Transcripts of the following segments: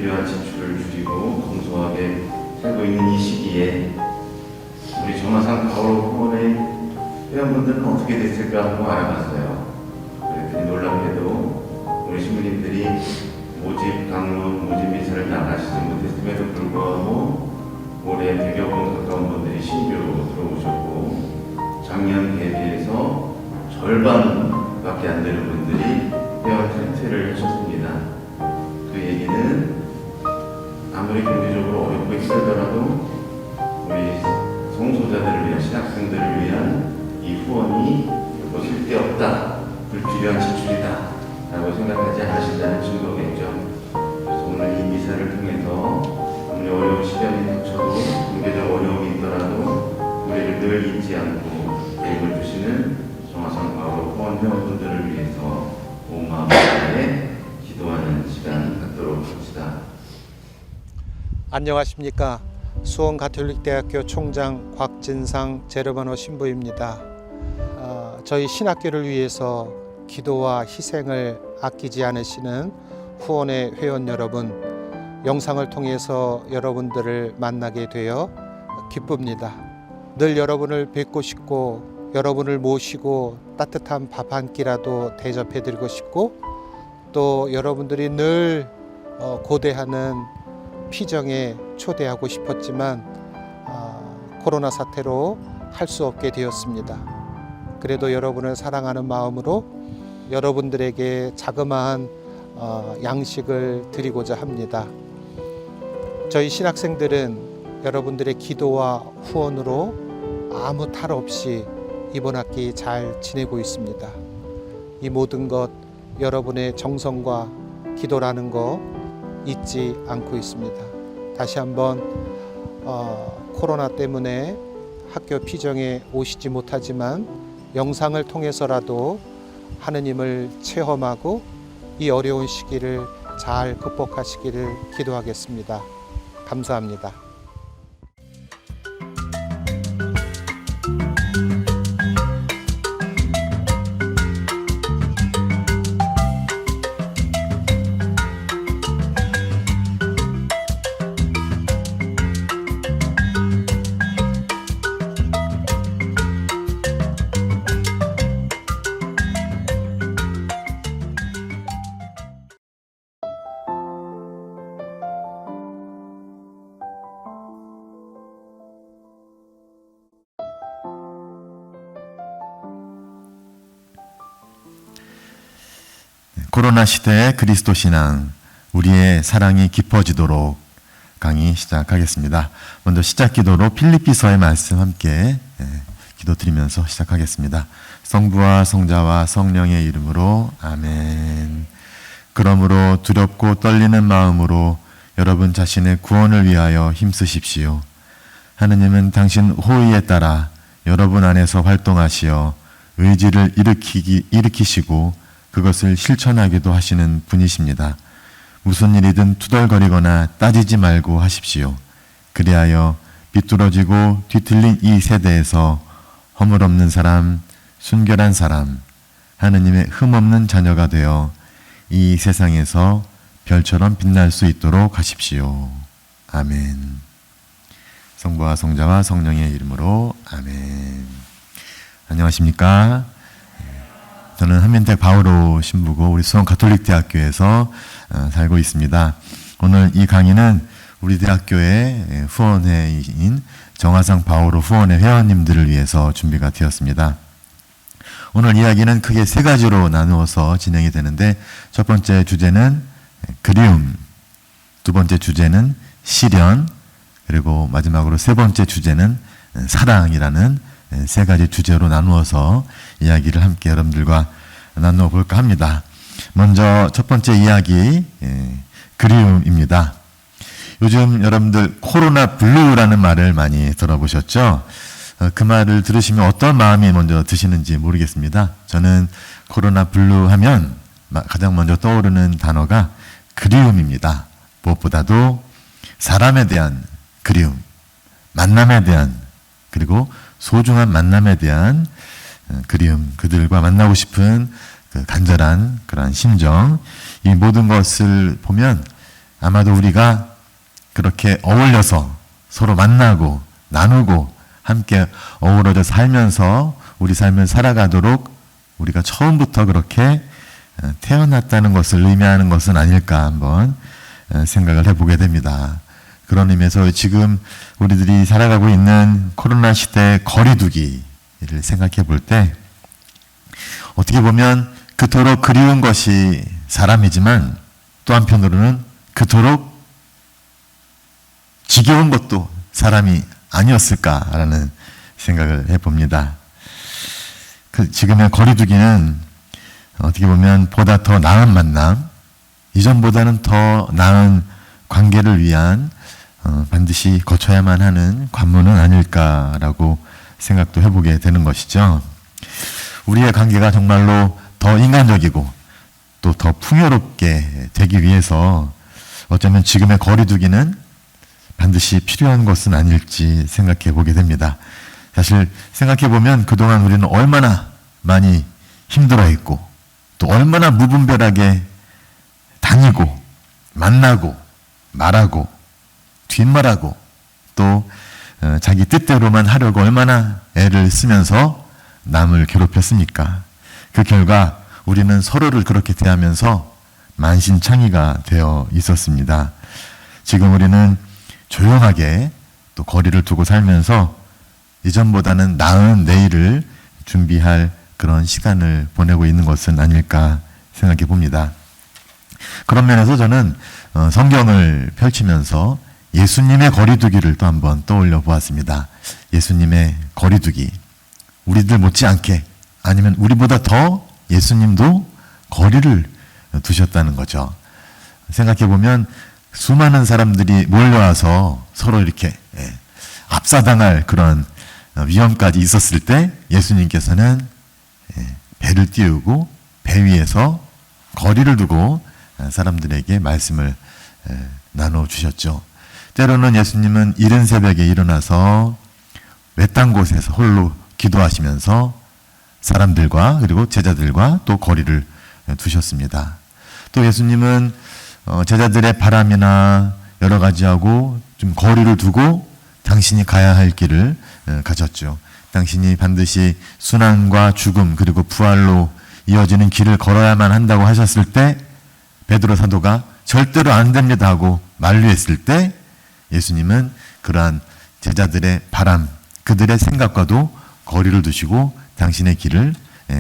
불필요한 지출을 줄이고 검소하게 살고 있는 이 시기에 우리 정화상 바오로 후원의 회원분들은 어떻게 됐을까 하고 알아봤어요. 그랬더니 놀랍게도 우리 신부님들이 모집 강론, 모집 미사를 나가시지 못했음에도 불구하고 올해 100여 분 가까운 분들이 신규로 들어오셨고, 작년 대비해서 절반밖에 안 되는 분들이 회원 탈퇴를 하셨습니다. 그 얘기는 아무리 경제적으로 어렵고 힘들더라도 우리 성소자들을 위한, 신학생들을 위한 이 후원이 결코 쓸데없다, 불필요한 지출이다 라고 생각하지 않으신다는 증거겠죠. 그래서 오늘 이 미사를 통해서 아무리 어려운 시련이 닥쳐도, 경제적 어려움이 있더라도 우리를 늘 잊지 않고 도움을 주시는 정화상 바오로 후원 회원분들을 위해서 온 마음 다해 기도하는 시간 갖도록 합시다. 안녕하십니까. 수원가톨릭대학교 총장 곽진상 제르바노 신부입니다. 저희 신학교를 위해서 기도와 희생을 아끼지 않으시는 후원의 회원 여러분, 영상을 통해서 여러분들을 만나게 되어 기쁩니다. 늘 여러분을 뵙고 싶고, 여러분을 모시고 따뜻한 밥 한 끼라도 대접해 드리고 싶고, 또 여러분들이 늘 고대하는 피정에 초대하고 싶었지만 코로나 사태로 할 수 없게 되었습니다. 그래도 여러분을 사랑하는 마음으로 여러분들에게 자그마한 양식을 드리고자 합니다. 저희 신학생들은 여러분들의 기도와 후원으로 아무 탈 없이 이번 학기 잘 지내고 있습니다. 이 모든 것 여러분의 정성과 기도라는 거 잊지 않고 있습니다. 다시 한번 코로나 때문에 학교 피정에 오시지 못하지만 영상을 통해서라도 하느님을 체험하고 이 어려운 시기를 잘 극복하시기를 기도하겠습니다. 감사합니다. 코로나 시대의 그리스도 신앙, 우리의 사랑이 깊어지도록 강의 시작하겠습니다. 먼저 시작 기도로 필립비서의 말씀 함께 기도드리면서 시작하겠습니다. 성부와 성자와 성령의 이름으로 아멘. 그러므로 두렵고 떨리는 마음으로 여러분 자신의 구원을 위하여 힘쓰십시오. 하느님은 당신 호의에 따라 여러분 안에서 활동하시어 의지를 일으키시고 그것을 실천하기도 하시는 분이십니다. 무슨 일이든 투덜거리거나 따지지 말고 하십시오. 그리하여 비뚤어지고 뒤틀린 이 세대에서 허물없는 사람, 순결한 사람, 하느님의 흠없는 자녀가 되어 이 세상에서 별처럼 빛날 수 있도록 하십시오. 아멘. 성부와 성자와 성령의 이름으로 아멘. 안녕하십니까? 저는 한민택 바오로 신부고 우리 수원가톨릭대학교에서 살고 있습니다. 오늘 이 강의는 우리 대학교의 후원회인 정화상 바오로 후원회 회원님들을 위해서 준비가 되었습니다. 오늘 이야기는 크게 세 가지로 나누어서 진행이 되는데, 첫 번째 주제는 그리움, 두 번째 주제는 시련, 그리고 마지막으로 세 번째 주제는 사랑이라는 세 가지 주제로 나누어서 이야기를 함께 여러분들과 나누어 볼까 합니다. 먼저 첫 번째 이야기, 그리움입니다. 요즘 여러분들 코로나 블루라는 말을 많이 들어보셨죠? 그 말을 들으시면 어떤 마음이 먼저 드시는지 모르겠습니다. 저는 코로나 블루 하면 가장 먼저 떠오르는 단어가 그리움입니다. 무엇보다도 사람에 대한 그리움, 만남에 대한, 그리고 소중한 만남에 대한 그리움, 그들과 만나고 싶은 그 간절한 그러한 심정, 이 모든 것을 보면 아마도 우리가 그렇게 어울려서 서로 만나고 나누고 함께 어우러져 살면서 우리 삶을 살아가도록 우리가 처음부터 그렇게 태어났다는 것을 의미하는 것은 아닐까 한번 생각을 해보게 됩니다. 그런 의미에서 지금 우리들이 살아가고 있는 코로나 시대의 거리두기를 생각해 볼 때 어떻게 보면 그토록 그리운 것이 사람이지만 또 한편으로는 그토록 지겨운 것도 사람이 아니었을까라는 생각을 해봅니다. 지금의 거리두기는 어떻게 보면 보다 더 나은 만남, 이전보다는 더 나은 관계를 위한 반드시 거쳐야만 하는 관문은 아닐까라고 생각도 해보게 되는 것이죠. 우리의 관계가 정말로 더 인간적이고 또 더 풍요롭게 되기 위해서 어쩌면 지금의 거리두기는 반드시 필요한 것은 아닐지 생각해 보게 됩니다. 사실 생각해 보면 그동안 우리는 얼마나 많이 힘들어했고 또 얼마나 무분별하게 다니고 만나고 말하고 뒷말하고 또 자기 뜻대로만 하려고 얼마나 애를 쓰면서 남을 괴롭혔습니까? 그 결과 우리는 서로를 그렇게 대하면서 만신창이가 되어 있었습니다. 지금 우리는 조용하게 또 거리를 두고 살면서 이전보다는 나은 내일을 준비할 그런 시간을 보내고 있는 것은 아닐까 생각해 봅니다. 그런 면에서 저는 성경을 펼치면서 예수님의 거리두기를 또 한번 떠올려 보았습니다. 예수님의 거리두기. 우리들 못지않게 아니면 우리보다 더 예수님도 거리를 두셨다는 거죠. 생각해 보면 수많은 사람들이 몰려와서 서로 이렇게 압사당할 그런 위험까지 있었을 때 예수님께서는 배를 띄우고 배 위에서 거리를 두고 사람들에게 말씀을 나눠주셨죠. 때로는 예수님은 이른 새벽에 일어나서 외딴 곳에서 홀로 기도하시면서 사람들과 그리고 제자들과 또 거리를 두셨습니다. 또 예수님은 제자들의 바람이나 여러 가지하고 좀 거리를 두고 당신이 가야 할 길을 가셨죠. 당신이 반드시 순환과 죽음 그리고 부활로 이어지는 길을 걸어야만 한다고 하셨을 때 베드로 사도가 절대로 안 됩니다 하고 만류했을 때 예수님은 그러한 제자들의 바람, 그들의 생각과도 거리를 두시고 당신의 길을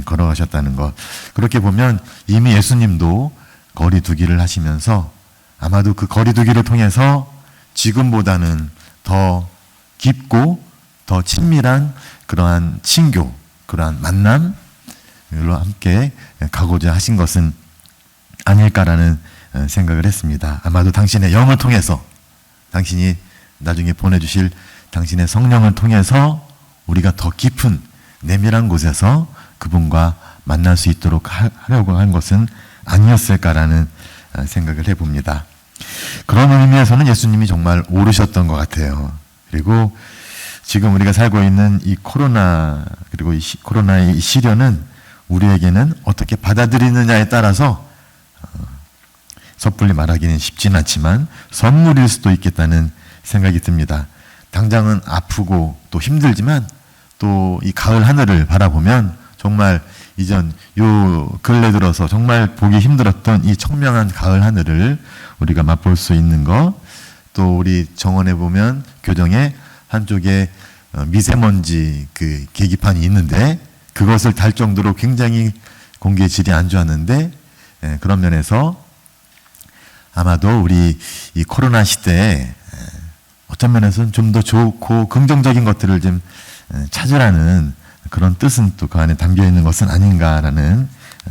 걸어가셨다는 것. 그렇게 보면 이미 예수님도 거리두기를 하시면서 아마도 그 거리두기를 통해서 지금보다는 더 깊고 더 친밀한 그러한 친교, 그러한 만남으로 함께 가고자 하신 것은 아닐까라는 생각을 했습니다. 아마도 당신의 영을 통해서 당신이 나중에 보내주실 당신의 성령을 통해서 우리가 더 깊은 내밀한 곳에서 그분과 만날 수 있도록 하려고 한 것은 아니었을까라는 생각을 해봅니다. 그런 의미에서는 예수님이 정말 오르셨던 것 같아요. 그리고 지금 우리가 살고 있는 이 코로나 그리고 코로나의 이 시련은 우리에게는 어떻게 받아들이느냐에 따라서 섣불리 말하기는 쉽지는 않지만 선물일 수도 있겠다는 생각이 듭니다. 당장은 아프고 또 힘들지만 또 이 가을 하늘을 바라보면 정말 이전 요 근래 들어서 정말 보기 힘들었던 이 청명한 가을 하늘을 우리가 맛볼 수 있는 것, 또 우리 정원에 보면 교정에 한쪽에 미세먼지 그 계기판이 있는데 그것을 달 정도로 굉장히 공기의 질이 안 좋았는데 그런 면에서 아마도 우리 이 코로나 시대에 어떤 면에서는 좀 더 좋고 긍정적인 것들을 좀 찾으라는 그런 뜻은 또 그 안에 담겨 있는 것은 아닌가라는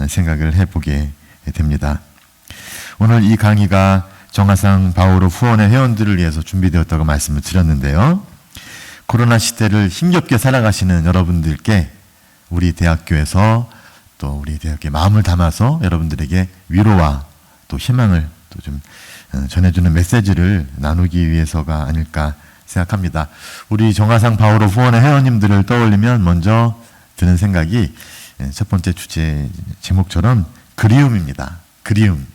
생각을 해보게 됩니다. 오늘 이 강의가 정화상 바오로 후원의 회원들을 위해서 준비되었다고 말씀을 드렸는데요. 코로나 시대를 힘겹게 살아가시는 여러분들께 우리 대학교에서 또 우리 대학교에 마음을 담아서 여러분들에게 위로와 또 희망을 또 좀 전해주는 메시지를 나누기 위해서가 아닐까 생각합니다. 우리 정화상 바오로 후원의 회원님들을 떠올리면 먼저 드는 생각이 첫 번째 주제 제목처럼 그리움입니다. 그리움.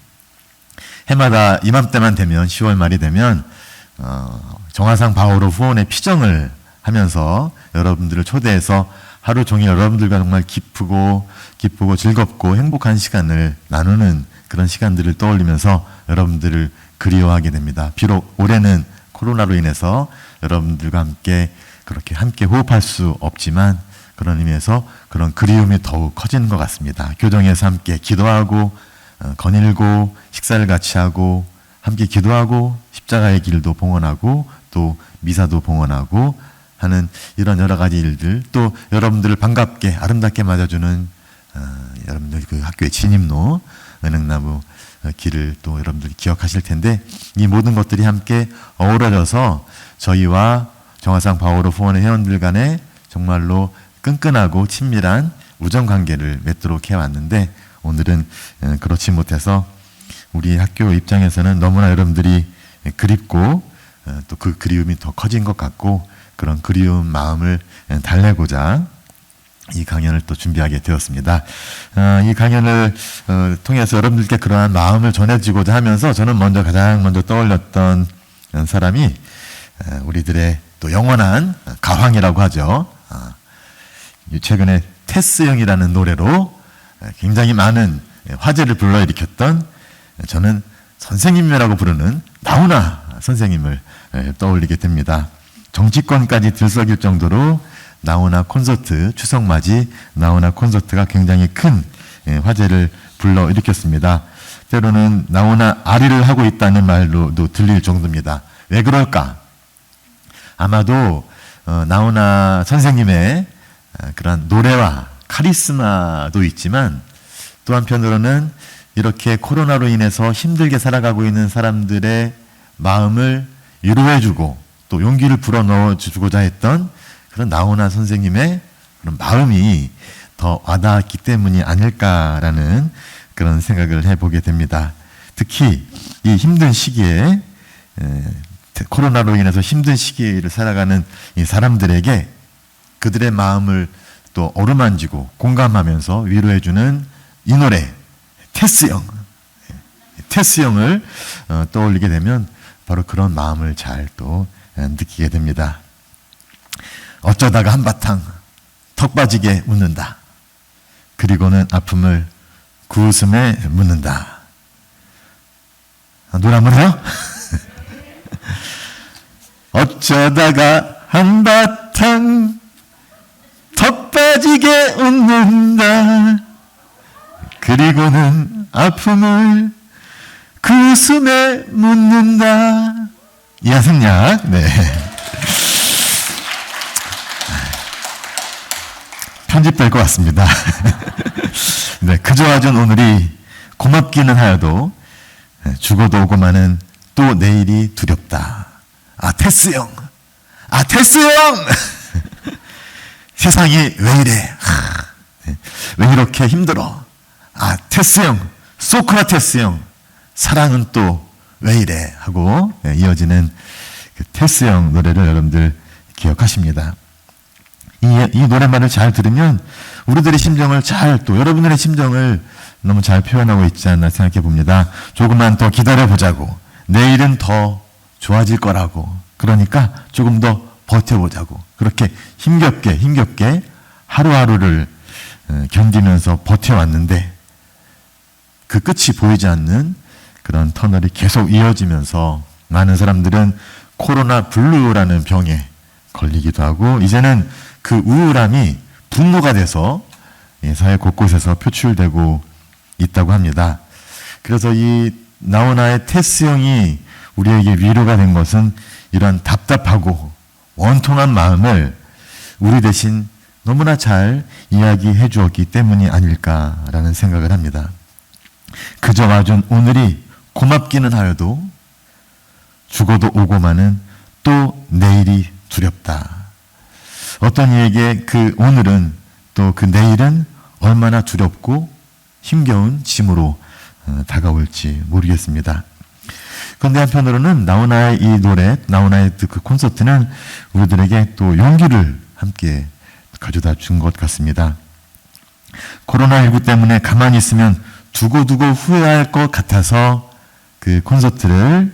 해마다 이맘때만 되면 10월 말이 되면 정화상 바오로 후원의 피정을 하면서 여러분들을 초대해서 하루 종일 여러분들과 정말 기쁘고 즐겁고 행복한 시간을 나누는 그런 시간들을 떠올리면서 여러분들을 그리워하게 됩니다. 비록 올해는 코로나로 인해서 여러분들과 함께 그렇게 함께 호흡할 수 없지만 그런 의미에서 그런 그리움이 더욱 커지는 것 같습니다. 교정에서 함께 기도하고 거닐고 식사를 같이 하고 함께 기도하고 십자가의 길도 봉헌하고 또 미사도 봉헌하고 하는 이런 여러 가지 일들, 또 여러분들을 반갑게 아름답게 맞아주는 여러분들 그 학교의 진입로 은행나무 길을 또 여러분들이 기억하실 텐데, 이 모든 것들이 함께 어우러져서 저희와 정화상 바오로 후원의 회원들 간에 정말로 끈끈하고 친밀한 우정 관계를 맺도록 해왔는데, 오늘은 그렇지 못해서 우리 학교 입장에서는 너무나 여러분들이 그립고 또 그 그리움이 더 커진 것 같고, 그런 그리운 마음을 달래고자 이 강연을 또 준비하게 되었습니다. 이 강연을 통해서 여러분들께 그러한 마음을 전해주고자 하면서 저는 가장 먼저 떠올렸던 사람이 우리들의 또 영원한 가황이라고 하죠. 최근에 테스형이라는 노래로 굉장히 많은 화제를 불러일으켰던, 저는 선생님이라고 부르는 나훈아 선생님을 떠올리게 됩니다. 정치권까지 들썩일 정도로 나훈아 콘서트, 추석맞이 나훈아 콘서트가 굉장히 큰 화제를 불러일으켰습니다. 때로는 나훈아 아리를 하고 있다는 말로도 들릴 정도입니다. 왜 그럴까? 아마도 나훈아 선생님의 그런 노래와 카리스마도 있지만, 또 한편으로는 이렇게 코로나로 인해서 힘들게 살아가고 있는 사람들의 마음을 위로해주고 또 용기를 불어넣어주고자 했던 그런 나훈아 선생님의 그런 마음이 더 와닿았기 때문이 아닐까라는 그런 생각을 해보게 됩니다. 특히 이 힘든 시기에, 코로나로 인해서 힘든 시기를 살아가는 이 사람들에게 그들의 마음을 또 어루만지고 공감하면서 위로해주는 이 노래, 테스형을 떠올리게 되면 바로 그런 마음을 잘 또 느끼게 됩니다. 어쩌다가 한바탕 턱 빠지게 웃는다. 그리고는 아픔을 그 웃음에 묻는다. 노래 한번 해요? 어쩌다가 한바탕 턱 빠지게 웃는다. 그리고는 아픔을 그 웃음에 묻는다. 이하생략. 네. 편집될 것 같습니다. 네, 그저 와준 오늘이 고맙기는 하여도 죽어도 오고마는 또 내일이 두렵다. 테스형! 세상이 왜 이래? 왜 이렇게 힘들어? 테스형, 소크라테스형, 사랑은 또 왜 이래? 하고 이어지는 그 테스형 노래를 여러분들 기억하십니다. 이 노래만을 잘 들으면 우리들의 심정을 또 여러분들의 심정을 너무 잘 표현하고 있지 않나 생각해 봅니다. 조금만 더 기다려 보자고. 내일은 더 좋아질 거라고. 그러니까 조금 더 버텨보자고. 그렇게 힘겹게 하루하루를 견디면서 버텨왔는데, 그 끝이 보이지 않는 그런 터널이 계속 이어지면서 많은 사람들은 코로나 블루라는 병에 걸리기도 하고, 이제는 그 우울함이 분노가 돼서 사회 곳곳에서 표출되고 있다고 합니다. 그래서 이 나훈아의 테스형이 우리에게 위로가 된 것은 이런 답답하고 원통한 마음을 우리 대신 너무나 잘 이야기해 주었기 때문이 아닐까라는 생각을 합니다. 그저 와준 오늘이 고맙기는 하여도 죽어도 오고마는 또 내일이 두렵다. 어떤 이에게 그 오늘은 또 그 내일은 얼마나 두렵고 힘겨운 짐으로 다가올지 모르겠습니다. 그런데 한편으로는 나훈아의 이 노래, 나훈아의 그 콘서트는 우리들에게 또 용기를 함께 가져다 준 것 같습니다. 코로나19 때문에 가만히 있으면 두고두고 후회할 것 같아서 그 콘서트를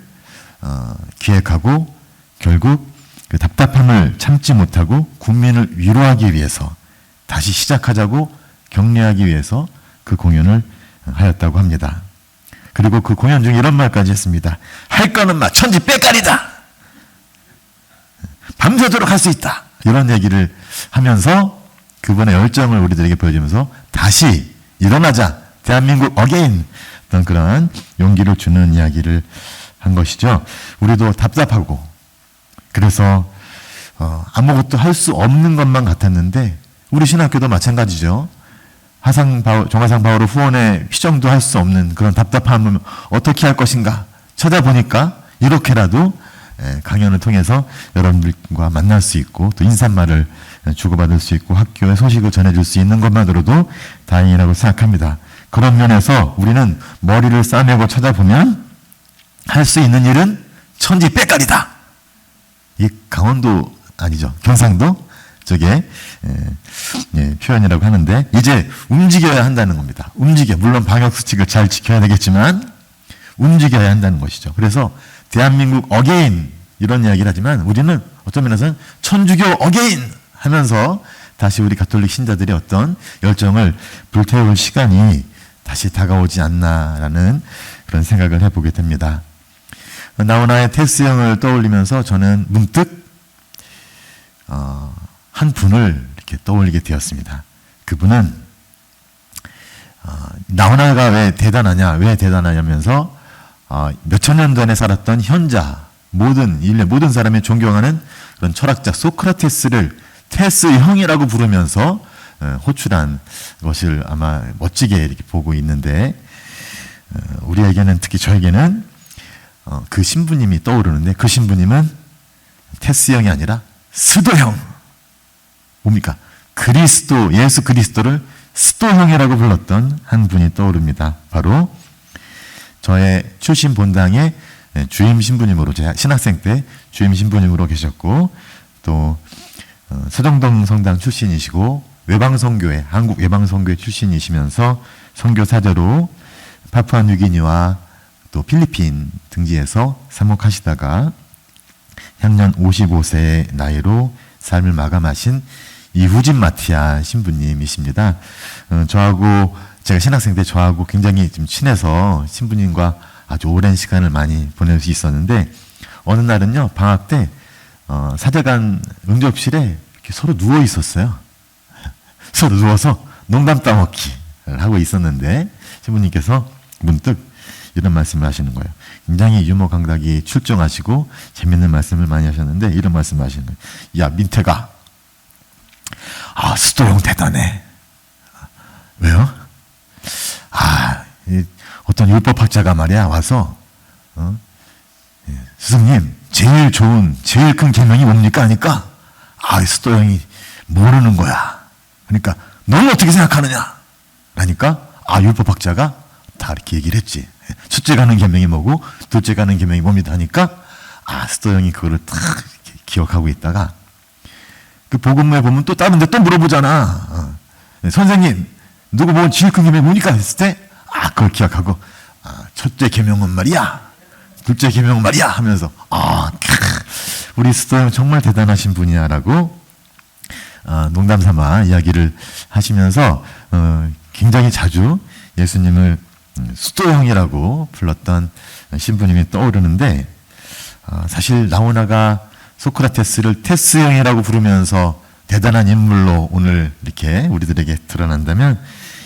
기획하고 결국 그 답답함을 참지 못하고 국민을 위로하기 위해서 다시 시작하자고 격려하기 위해서 그 공연을 하였다고 합니다. 그리고 그 공연 중에 이런 말까지 했습니다. 할 거는 막 천지 빼깔이다. 밤새도록 할 수 있다. 이런 얘기를 하면서 그분의 열정을 우리들에게 보여주면서 다시 일어나자. 대한민국 어게인. 어떤 그런 용기를 주는 이야기를 한 것이죠. 우리도 답답하고 그래서 아무것도 할 수 없는 것만 같았는데 우리 신학교도 마찬가지죠. 정화상 바오로 후원에 피정도 할 수 없는 그런 답답함을 어떻게 할 것인가 찾아보니까 이렇게라도 강연을 통해서 여러분들과 만날 수 있고 또 인사말을 주고받을 수 있고 학교의 소식을 전해줄 수 있는 것만으로도 다행이라고 생각합니다. 그런 면에서 우리는 머리를 싸매고 찾아보면 할 수 있는 일은 천지 빼깔이다. 이 강원도 아니죠. 경상도 쪽에 표현이라고 하는데 이제 움직여야 한다는 겁니다. 물론 방역수칙을 잘 지켜야 되겠지만 움직여야 한다는 것이죠. 그래서 대한민국 어게인 이런 이야기를 하지만 우리는 어떤 면에서는 천주교 어게인 하면서 다시 우리 가톨릭 신자들의 어떤 열정을 불태울 시간이 다시 다가오지 않나라는 그런 생각을 해보게 됩니다. 나훈아의 테스형을 떠올리면서 저는 문득 한 분을 이렇게 떠올리게 되었습니다. 그분은 나훈아가 왜 대단하냐면서 몇천 년 전에 살았던 현자 인류 모든 사람이 존경하는 그런 철학자 소크라테스를 테스 형이라고 부르면서 호출한 것을 아마 멋지게 이렇게 보고 있는데 우리에게는 특히 저에게는 그 신부님이 떠오르는데 그 신부님은 테스 형이 아니라 스도 형. 뭡니까? 예수 그리스도를 스도 형이라고 불렀던 한 분이 떠오릅니다. 바로 저의 출신 본당의 주임 신부님으로 제가 신학생 때 주임 신부님으로 계셨고 또 서정동 성당 출신이시고 한국 외방선교회 출신이시면서 선교사제로 파푸아뉴기니와 또 필리핀 등지에서 사목하시다가 향년 55세의 나이로 삶을 마감하신 이후진 마티아 신부님이십니다. 저하고 제가 신학생 때 저하고 굉장히 좀 친해서 신부님과 아주 오랜 시간을 많이 보낼 수 있었는데 어느 날은요 방학 때 사제관 응접실에 이렇게 서로 누워 있었어요. 서로 누워서 농담 따먹기를 하고 있었는데 신부님께서 문득 이런 말씀을 하시는 거예요. 굉장히 유머 감각이 출중하시고 재밌는 말씀을 많이 하셨는데 이런 말씀을 하시는 거예요. 야 민태가 스도형 대단해. 왜요? 어떤 율법학자가 말이야 와서 스승님 제일 큰 계명이 뭡니까 하니까 스도형이 모르는 거야. 그러니까 너는 어떻게 생각하느냐? 그러니까 율법학자가 다 이렇게 얘기를 했지. 첫째 가는 계명이 뭐고 둘째 가는 계명이 뭡니다 하니까 스도형이 그거를 딱 이렇게 기억하고 있다가 그 복음에 보면 또 다른 데 또 물어보잖아. 선생님 누구 보면 제일 큰 계명이 뭡니까 했을 때 그걸 기억하고 첫째 계명은 말이야 둘째 계명은 말이야 하면서 우리 스도형 정말 대단하신 분이야라고 농담 삼아 이야기를 하시면서 굉장히 자주 예수님을 스도형이라고 불렀던 신부님이 떠오르는데 사실 나훈아가 소크라테스를 테스형이라고 부르면서 대단한 인물로 오늘 이렇게 우리들에게 드러난다면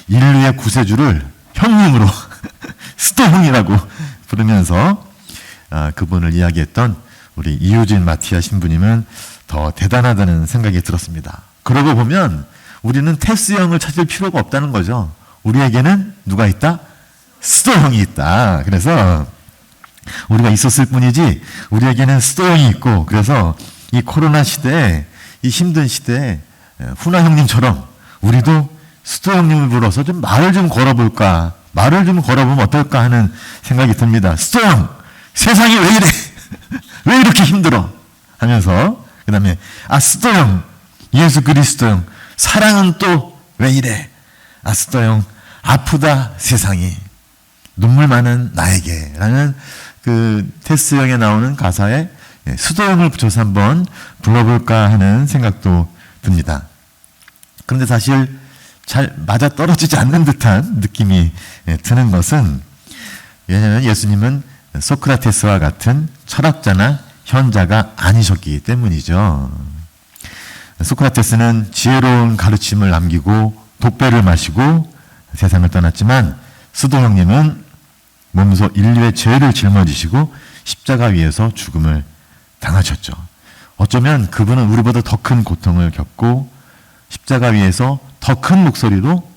인류의 구세주를 형님으로 스도형이라고 부르면서 그분을 이야기했던 우리 이유진 마티아 신부님은 더 대단하다는 생각이 들었습니다. 그러고 보면 우리는 테스형을 찾을 필요가 없다는 거죠. 우리에게는 누가 있다? 스도형이 있다. 그래서 우리가 있었을 뿐이지 우리에게는 스도형이 있고 그래서 이 코로나 시대에 이 힘든 시대에 훈아 형님처럼 우리도 스도 형님을 불러서 좀 말을 좀 걸어볼까 말을 좀 걸어보면 어떨까 하는 생각이 듭니다. 스도 형 세상이 왜 이래 왜 이렇게 힘들어 하면서 그 다음에 스도 형 예수 그리스도 형 사랑은 또 왜 이래 스도 형 아프다 세상이 눈물 많은 나에게라는 그 테스형에 나오는 가사에 수도형을 붙여서 한번 불러볼까 하는 생각도 듭니다. 그런데 사실 잘 맞아 떨어지지 않는 듯한 느낌이 드는 것은, 왜냐하면 예수님은 소크라테스와 같은 철학자나 현자가 아니셨기 때문이죠. 소크라테스는 지혜로운 가르침을 남기고 독배를 마시고 세상을 떠났지만, 수도형님은 몸소 인류의 죄를 짊어지시고 십자가 위에서 죽음을 당하셨죠. 어쩌면 그분은 우리보다 더 큰 고통을 겪고 십자가 위에서 더 큰 목소리로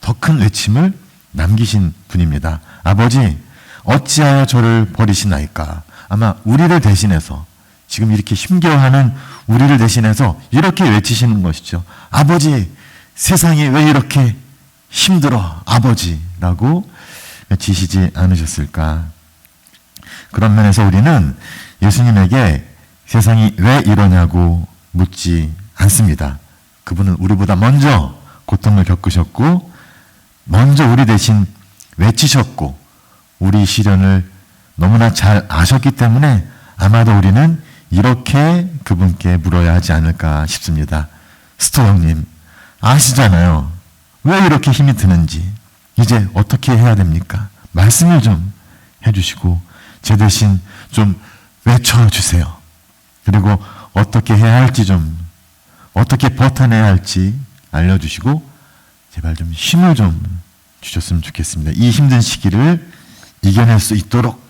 더 큰 외침을 남기신 분입니다. 아버지, 어찌하여 저를 버리시나이까? 아마 우리를 대신해서, 지금 이렇게 힘겨워하는 우리를 대신해서 이렇게 외치시는 것이죠. 아버지, 세상이 왜 이렇게 힘들어? 아버지라고 외치시지 않으셨을까? 그런 면에서 우리는 예수님에게 세상이 왜 이러냐고 묻지 않습니다. 그분은 우리보다 먼저 고통을 겪으셨고, 먼저 우리 대신 외치셨고, 우리 시련을 너무나 잘 아셨기 때문에 아마도 우리는 이렇게 그분께 물어야 하지 않을까 싶습니다. 스토 형님, 아시잖아요. 왜 이렇게 힘이 드는지. 이제 어떻게 해야 됩니까? 말씀을 좀 해주시고 제 대신 좀 외쳐주세요. 그리고 어떻게 해야 할지 좀, 어떻게 버텨내야 할지 알려주시고 제발 좀 힘을 좀 주셨으면 좋겠습니다. 이 힘든 시기를 이겨낼 수 있도록.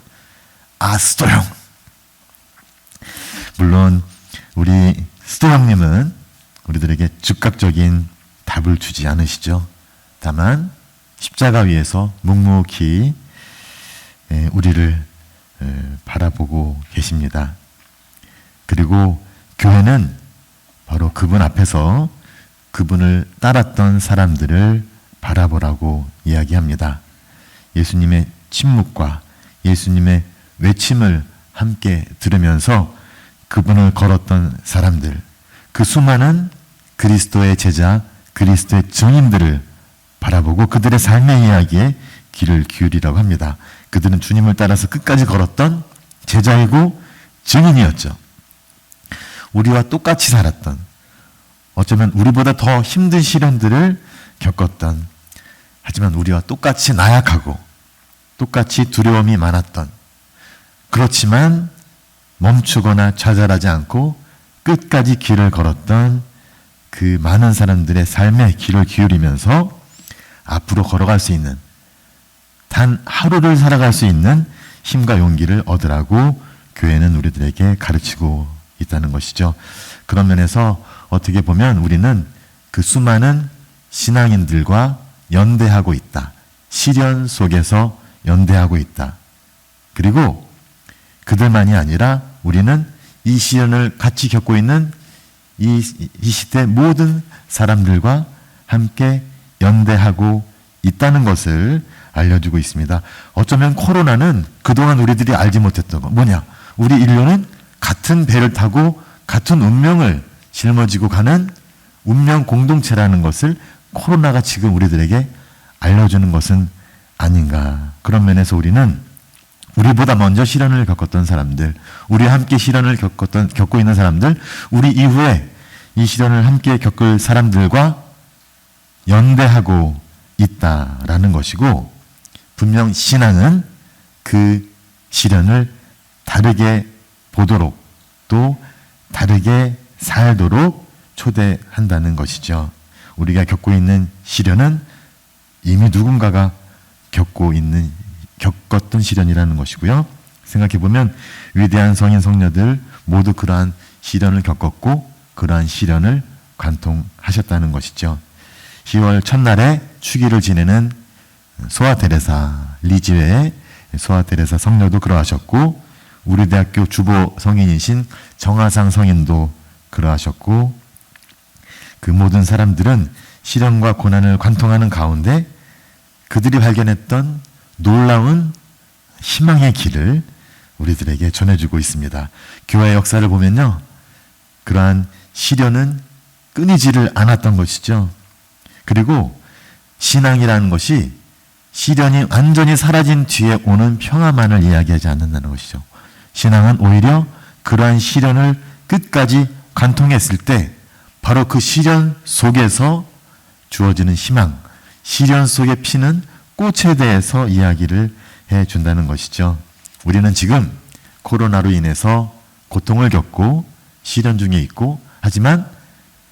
스토 형. 물론 우리 스토 형님은 우리들에게 즉각적인 답을 주지 않으시죠. 다만 십자가 위에서 묵묵히 우리를 바라보고 계십니다. 그리고 교회는 바로 그분 앞에서 그분을 따랐던 사람들을 바라보라고 이야기합니다. 예수님의 침묵과 예수님의 외침을 함께 들으면서 그분을 걸었던 사람들, 그 수많은 그리스도의 제자, 그리스도의 증인들을 바라보고 그들의 삶의 이야기에 귀를 기울이라고 합니다. 그들은 주님을 따라서 끝까지 걸었던 제자이고 증인이었죠. 우리와 똑같이 살았던, 어쩌면 우리보다 더 힘든 시련들을 겪었던, 하지만 우리와 똑같이 나약하고 똑같이 두려움이 많았던, 그렇지만 멈추거나 좌절하지 않고 끝까지 길을 걸었던 그 많은 사람들의 삶에 귀를 기울이면서 앞으로 걸어갈 수 있는, 단 하루를 살아갈 수 있는 힘과 용기를 얻으라고 교회는 우리들에게 가르치고 있다는 것이죠. 그런 면에서 어떻게 보면 우리는 그 수많은 신앙인들과 연대하고 있다. 시련 속에서 연대하고 있다. 그리고 그들만이 아니라 우리는 이 시련을 같이 겪고 있는 이 시대 모든 사람들과 함께 연대하고 있다는 것을 알려주고 있습니다. 어쩌면 코로나는 그동안 우리들이 알지 못했던 거 뭐냐? 우리 인류는 같은 배를 타고 같은 운명을 짊어지고 가는 운명 공동체라는 것을 코로나가 지금 우리들에게 알려주는 것은 아닌가. 그런 면에서 우리는 우리보다 먼저 시련을 겪었던 사람들, 우리와 함께 시련을 겪고 있는 사람들, 우리 이후에 이 시련을 함께 겪을 사람들과 연대하고 있다라는 것이고, 분명 신앙은 그 시련을 다르게 보도록 또 다르게 살도록 초대한다는 것이죠. 우리가 겪고 있는 시련은 이미 누군가가 겪었던 시련이라는 것이고요. 생각해보면 위대한 성인 성녀들 모두 그러한 시련을 겪었고 그러한 시련을 관통하셨다는 것이죠. 10월 첫날에 축일을 지내는 소아 테레사, 리즈웨의 소아 테레사 성녀도 그러하셨고, 우리 대학교 주보 성인이신 정하상 성인도 그러하셨고, 그 모든 사람들은 시련과 고난을 관통하는 가운데 그들이 발견했던 놀라운 희망의 길을 우리들에게 전해주고 있습니다. 교회 역사를 보면요, 그러한 시련은 끊이지를 않았던 것이죠. 그리고 신앙이라는 것이 시련이 완전히 사라진 뒤에 오는 평화만을 이야기하지 않는다는 것이죠. 신앙은 오히려 그러한 시련을 끝까지 관통했을 때 바로 그 시련 속에서 주어지는 희망, 시련 속에 피는 꽃에 대해서 이야기를 해준다는 것이죠. 우리는 지금 코로나로 인해서 고통을 겪고 시련 중에 있고, 하지만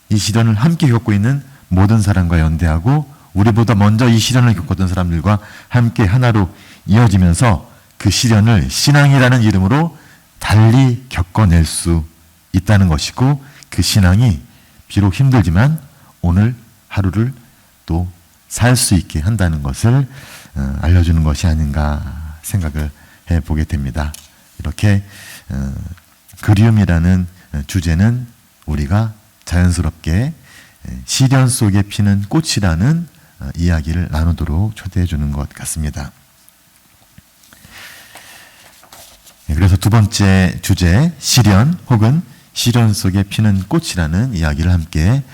이 시련을 함께 겪고 있는 모든 사람과 연대하고 우리보다 먼저 이 시련을 겪었던 사람들과 함께 하나로 이어지면서 그 시련을 신앙이라는 이름으로 달리 겪어낼 수 있다는 것이고, 그 신앙이 비록 힘들지만 오늘 하루를 또 살 수 있게 한다는 것을 알려주는 것이 아닌가 생각을 해보게 됩니다. 이렇게 그리움이라는 주제는 우리가 자연스럽게 시련 속에 피는 꽃이라는 이야기를 나누도록 초대해 주는 것 같습니다. 그래서 두 번째 주제, 시련 혹은 시련 속에 피는 꽃이라는 이야기를 함께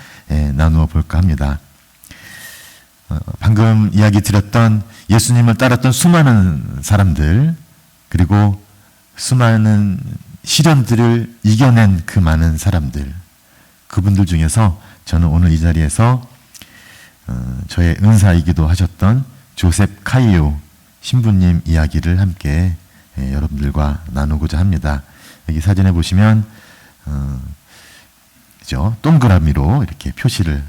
나누어 볼까 합니다. 방금 이야기 드렸던 예수님을 따랐던 수많은 사람들, 그리고 수많은 시련들을 이겨낸 그 많은 사람들, 그분들 중에서 저는 오늘 이 자리에서 저의 은사이기도 하셨던 조셉 카이오 신부님 이야기를 함께 여러분들과 나누고자 합니다. 여기 사진에 보시면 그죠? 동그라미로 이렇게 표시를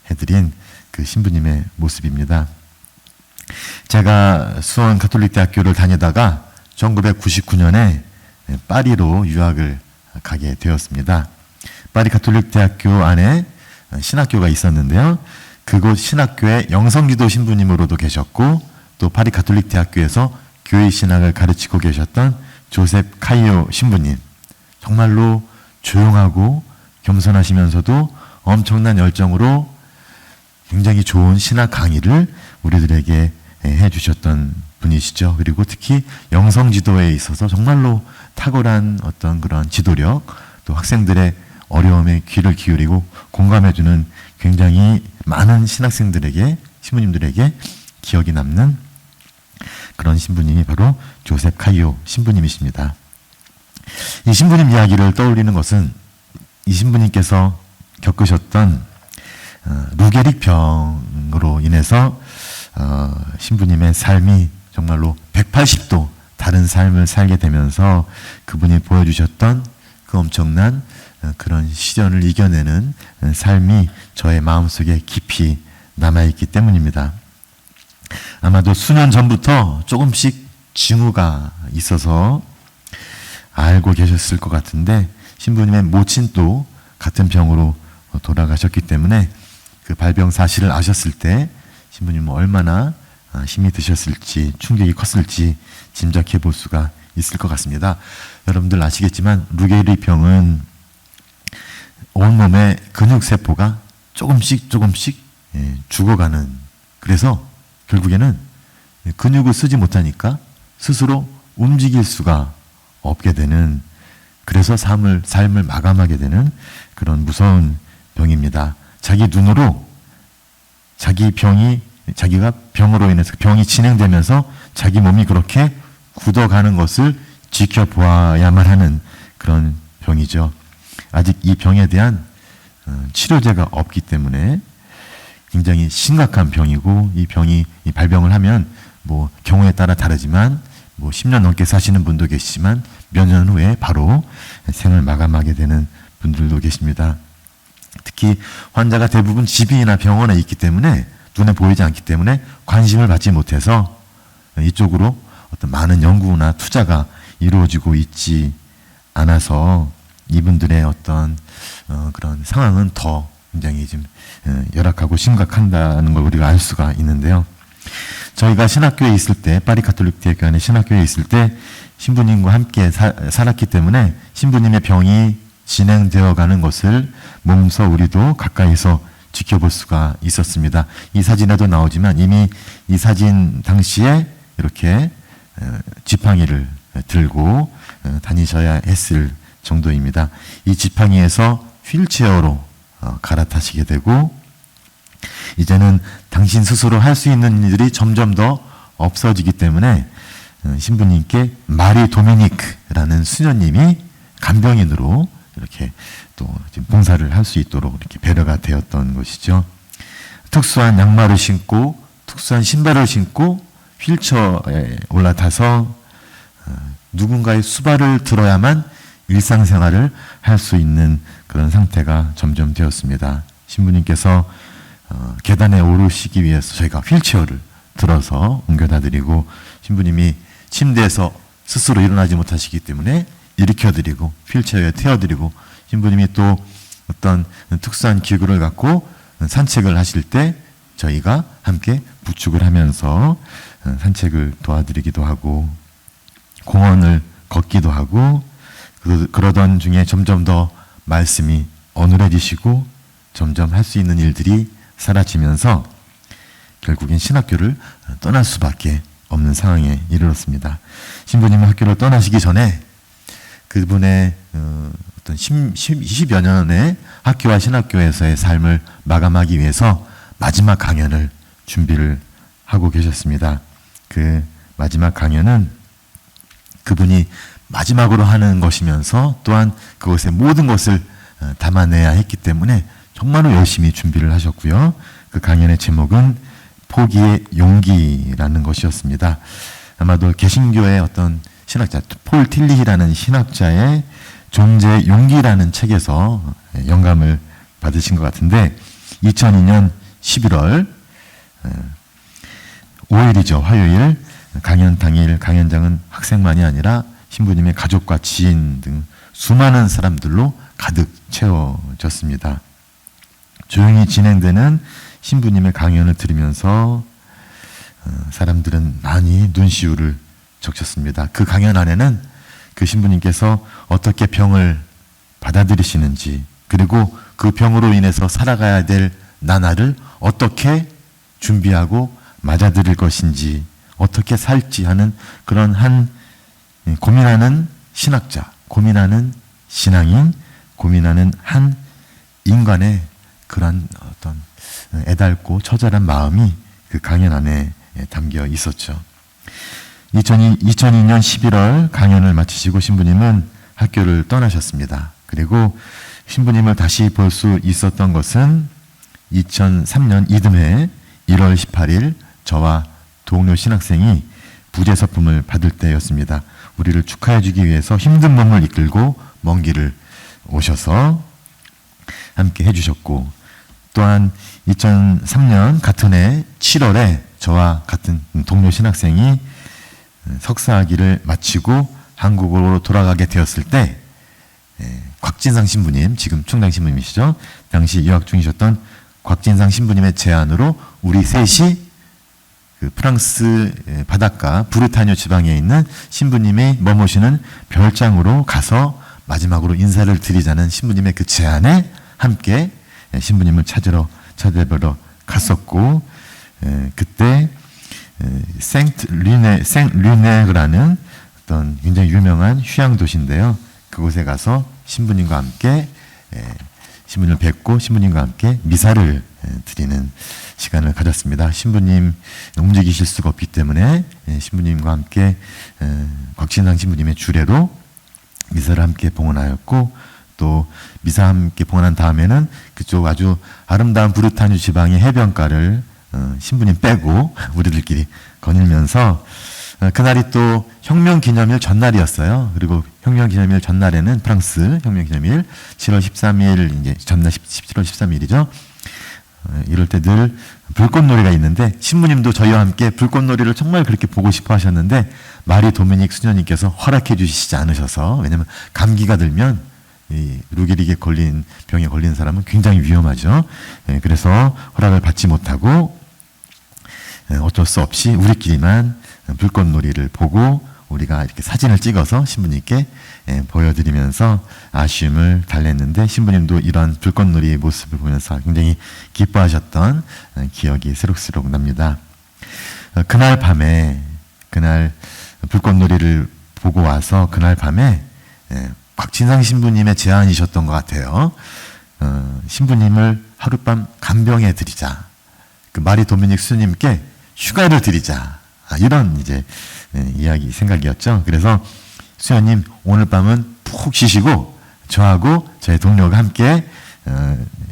해드린 그 신부님의 모습입니다. 제가 수원 가톨릭대학교를 다니다가 1999년에 파리로 유학을 가게 되었습니다. 파리 가톨릭대학교 안에 신학교가 있었는데요. 그곳 신학교에 영성기도 신부님으로도 계셨고, 또 파리 가톨릭대학교에서 교회 신학을 가르치고 계셨던 조셉 카이오 신부님, 정말로 조용하고 겸손하시면서도 엄청난 열정으로 굉장히 좋은 신학 강의를 우리들에게 해주셨던 분이시죠. 그리고 특히 영성 지도에 있어서 정말로 탁월한 어떤 그런 지도력, 또 학생들의 어려움에 귀를 기울이고 공감해주는 굉장히 많은 신학생들에게, 신부님들에게 기억이 남는 그런 신부님이 바로 조셉 카이오 신부님이십니다. 이 신부님 이야기를 떠올리는 것은 이 신부님께서 겪으셨던 루게릭 병으로 인해서 신부님의 삶이 정말로 180도 다른 삶을 살게 되면서 그분이 보여주셨던 그 엄청난 그런 시련을 이겨내는 삶이 저의 마음속에 깊이 남아있기 때문입니다. 아마도 수년 전부터 조금씩 징후가 있어서 알고 계셨을 것 같은데, 신부님의 모친도 같은 병으로 돌아가셨기 때문에 그 발병 사실을 아셨을 때 신부님은 얼마나 힘이 드셨을지, 충격이 컸을지 짐작해 볼 수가 있을 것 같습니다. 여러분들 아시겠지만 루게리 병은 온몸의 근육세포가 조금씩 죽어가는, 그래서 결국에는 근육을 쓰지 못하니까 스스로 움직일 수가 없게 되는, 그래서 삶을 마감하게 되는 그런 무서운 병입니다. 자기 눈으로 자기가 병으로 인해서 병이 진행되면서 자기 몸이 그렇게 굳어가는 것을 지켜보아야만 하는 그런 병이죠. 아직 이 병에 대한 치료제가 없기 때문에 굉장히 심각한 병이고, 이 병이 발병을 하면 뭐 경우에 따라 다르지만 뭐 10년 넘게 사시는 분도 계시지만 몇 년 후에 바로 생을 마감하게 되는 분들도 계십니다. 특히 환자가 대부분 집이나 병원에 있기 때문에, 눈에 보이지 않기 때문에 관심을 받지 못해서 이쪽으로 어떤 많은 연구나 투자가 이루어지고 있지 않아서 이분들의 어떤 그런 상황은 더 굉장히 좀 열악하고 심각한다는 걸 우리가 알 수가 있는데요. 저희가 신학교에 있을 때, 파리 가톨릭 대학교 안에 신학교에 있을 때 신부님과 함께 살았기 때문에 신부님의 병이 진행되어 가는 것을 몸소 우리도 가까이서 지켜볼 수가 있었습니다. 이 사진에도 나오지만 이미 이 사진 당시에 이렇게 지팡이를 들고 다니셔야 했을 정도입니다. 이 지팡이에서 휠체어로 갈아타시게 되고, 이제는 당신 스스로 할 수 있는 일들이 점점 더 없어지기 때문에 신부님께 마리 도미니크라는 수녀님이 간병인으로 이렇게 또 지금 봉사를 할 수 있도록 이렇게 배려가 되었던 것이죠. 특수한 양말을 신고 특수한 신발을 신고 휠체어에 올라타서 누군가의 수발을 들어야만 일상생활을 할 수 있는 그런 상태가 점점 되었습니다. 신부님께서 계단에 오르시기 위해서 저희가 휠체어를 들어서 옮겨다 드리고 신부님이 침대에서 스스로 일어나지 못하시기 때문에 일으켜드리고 휠체어에 태워드리고 신부님이 또 어떤 특수한 기구를 갖고 산책을 하실 때 저희가 함께 부축을 하면서 산책을 도와드리기도 하고 공원을 걷기도 하고 그러던 중에 점점 더 말씀이 어눌해지시고 점점 할 수 있는 일들이 사라지면서 결국엔 신학교를 떠날 수밖에 없는 상황에 이르렀습니다. 신부님은 학교를 떠나시기 전에 그분의 어떤 20여 년의 학교와 신학교에서의 삶을 마감하기 위해서 마지막 강연을 준비를 하고 계셨습니다. 그 마지막 강연은 그분이 마지막으로 하는 것이면서 또한 그것의 모든 것을 담아내야 했기 때문에 정말로 열심히 준비를 하셨고요. 그 강연의 제목은 포기의 용기라는 것이었습니다. 아마도 개신교의 어떤 신학자 폴 틸리히라는 신학자의 존재의 용기라는 책에서 영감을 받으신 것 같은데 2002년 11월 5일이죠. 화요일 강연 당일 강연장은 학생만이 아니라 신부님의 가족과 지인 등 수많은 사람들로 가득 채워졌습니다. 조용히 진행되는 신부님의 강연을 들으면서 사람들은 많이 눈시울을 적셨습니다. 그 강연 안에는 그 신부님께서 어떻게 병을 받아들이시는지 그리고 그 병으로 인해서 살아가야 될 나날을 어떻게 준비하고 맞아들일 것인지 어떻게 살지 하는 그런 한 고민하는 신학자, 고민하는 신앙인, 고민하는 한 인간의 그런 어떤 애달고 처절한 마음이 그 강연 안에 담겨 있었죠. 2002년 11월 강연을 마치시고 신부님은 학교를 떠나셨습니다. 그리고 신부님을 다시 볼 수 있었던 것은 2003년 이듬해 1월 18일 저와 동료 신학생이 부재서품을 받을 때였습니다. 우리를 축하해 주기 위해서 힘든 몸을 이끌고 먼 길을 오셔서 함께 해주셨고 또한 2003년 같은 해 7월에 저와 같은 동료 신학생이 석사학위를 마치고 한국으로 돌아가게 되었을 때 곽진상 신부님, 지금 총장 신부님이시죠. 당시 유학 중이셨던 곽진상 신부님의 제안으로 우리 셋이 그 프랑스 바닷가 브르타뉴 지방에 있는 신부님이 머무시는 별장으로 가서 마지막으로 인사를 드리자는 신부님의 그 제안에 함께 신부님을 찾아뵈러 갔었고 그때 생트 르네라는 어떤 굉장히 유명한 휴양 도시인데요. 그곳에 가서 신부님과 함께 신부님을 뵙고 신부님과 함께 미사를 드리는 시간을 가졌습니다. 신부님 움직이실 수가 없기 때문에 신부님과 함께 곽진상 신부님의 주례로 미사를 함께 봉헌하였고 또 미사 함께 봉헌한 다음에는 그쪽 아주 아름다운 브르타뉴 지방의 해변가를 신부님 빼고 우리들끼리 거닐면서 그날이 또 혁명기념일 전날이었어요. 그리고 혁명기념일 전날에는 프랑스 혁명기념일 7월 13일 이제 전날 7월 13일이죠. 이럴 때 늘 불꽃놀이가 있는데 신부님도 저희와 함께 불꽃놀이를 정말 그렇게 보고 싶어 하셨는데 마리 도미닉 수녀님께서 허락해 주시지 않으셔서 왜냐하면 감기가 들면 이 루게릭에 걸린 병에 걸린 사람은 굉장히 위험하죠. 그래서 허락을 받지 못하고 어쩔 수 없이 우리끼리만 불꽃놀이를 보고 우리가 이렇게 사진을 찍어서 신부님께 보여드리면서 아쉬움을 달랬는데 신부님도 이런 불꽃놀이의 모습을 보면서 굉장히 기뻐하셨던 기억이 새록새록 납니다. 그날 밤에 그날 불꽃놀이를 보고 와서 그날 밤에 곽진상 신부님의 제안이셨던 것 같아요. 신부님을 하룻밤 간병해 드리자. 그 마리 도미닉 스님께 휴가를 드리자 이런 이제 이야기 생각이었죠. 그래서 수연님 오늘 밤은 푹 쉬시고 저하고 저희 동료가 함께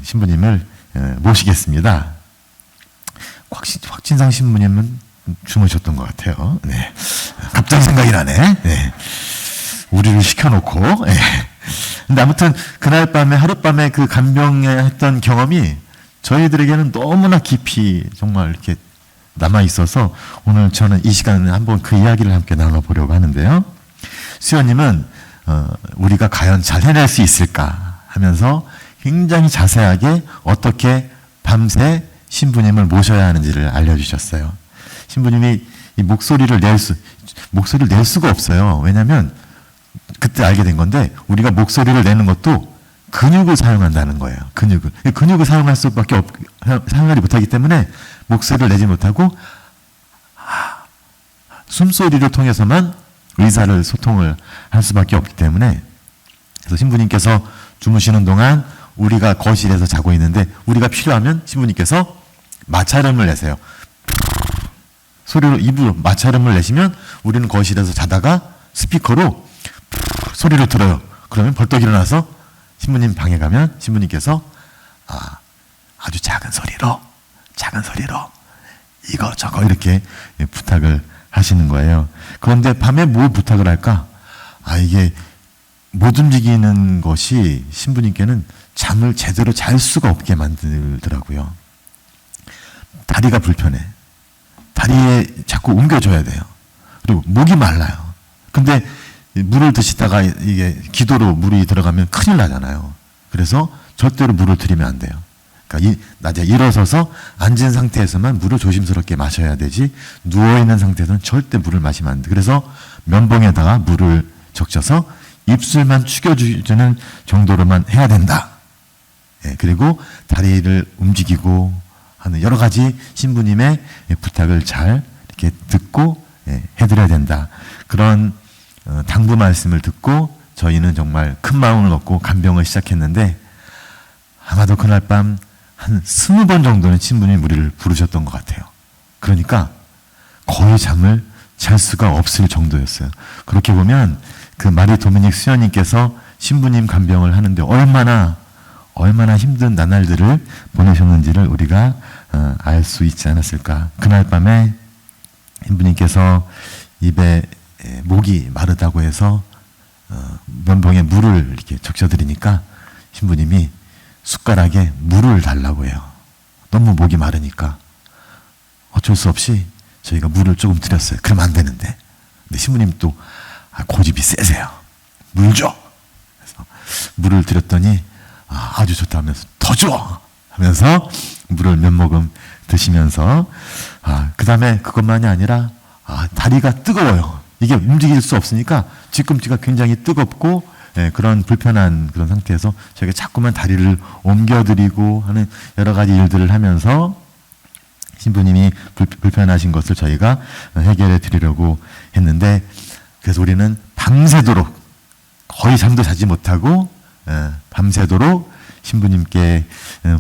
신부님을 모시겠습니다. 곽진상 신부님은 주무셨던 것 같아요. 네. 갑자기 생각이 나네. 네. 우리를 시켜놓고. 네. 근데 아무튼 그날 밤에 하룻밤에 그 간병에 했던 경험이 저희들에게는 너무나 깊이 정말 이렇게 남아 있어서 오늘 저는 이 시간에 한번 그 이야기를 함께 나눠보려고 하는데요. 수연님은 우리가 과연 잘 해낼 수 있을까 하면서 굉장히 자세하게 어떻게 밤새 신부님을 모셔야 하는지를 알려주셨어요. 신부님이 이 목소리를 낼 수가 없어요. 왜냐하면 그때 알게 된 건데 우리가 목소리를 내는 것도 근육을 사용한다는 거예요. 근육을 사용할 수밖에 사용하지 못하기 때문에 목소리를 내지 못하고 숨소리를 통해서만 의사를 소통을 할 수밖에 없기 때문에 그래서 신부님께서 주무시는 동안 우리가 거실에서 자고 있는데 우리가 필요하면 신부님께서 마찰음을 내세요. 소리로 입으로 마찰음을 내시면 우리는 거실에서 자다가 스피커로 소리를 들어요. 그러면 벌떡 일어나서 신부님 방에 가면 신부님께서 아주 작은 소리로 이거 이렇게 부탁을 하시는 거예요. 그런데 밤에 뭘 부탁을 할까? 이게 못 움직이는 것이 신부님께는 잠을 제대로 잘 수가 없게 만들더라고요. 다리가 불편해. 다리에 자꾸 옮겨줘야 돼요. 그리고 목이 말라요. 근데 물을 드시다가 이게 기도로 물이 들어가면 큰일 나잖아요. 그래서 절대로 물을 들이면 안 돼요. 그러니까 낮에 일어서서 앉은 상태에서만 물을 조심스럽게 마셔야 되지 누워있는 상태에서는 절대 물을 마시면 안 돼. 그래서 면봉에다가 물을 적셔서 입술만 축여주는 정도로만 해야 된다. 그리고 다리를 움직이고 하는 여러 가지 신부님의 부탁을 잘 이렇게 듣고 해드려야 된다. 그런 당부 말씀을 듣고 저희는 정말 큰 마음을 먹고 간병을 시작했는데 아마도 그날 밤 한 20번 정도는 신부님이 우리를 부르셨던 것 같아요. 그러니까 거의 잠을 잘 수가 없을 정도였어요. 그렇게 보면 그 마리 도미닉 수녀님께서 신부님 간병을 하는데 얼마나 힘든 나날들을 보내셨는지를 우리가 알 수 있지 않았을까. 그날 밤에 신부님께서 입에 목이 마르다고 해서 면봉에 물을 이렇게 적셔드리니까 신부님이 숟가락에 물을 달라고 해요. 너무 목이 마르니까 어쩔 수 없이 저희가 물을 조금 드렸어요. 그러면 안 되는데. 근데 신부님 또 고집이 세세요. 물 줘! 그래서 물을 드렸더니 아주 좋다 하면서 더 줘! 하면서 물을 몇 모금 드시면서 그 다음에 그것만이 아니라 다리가 뜨거워요. 이게 움직일 수 없으니까 뒤꿈치가 굉장히 뜨겁고 그런 불편한 그런 상태에서 저희가 자꾸만 다리를 옮겨드리고 하는 여러 가지 일들을 하면서 신부님이 불편하신 것을 저희가 해결해 드리려고 했는데 그래서 우리는 밤새도록 거의 잠도 자지 못하고 밤새도록 신부님께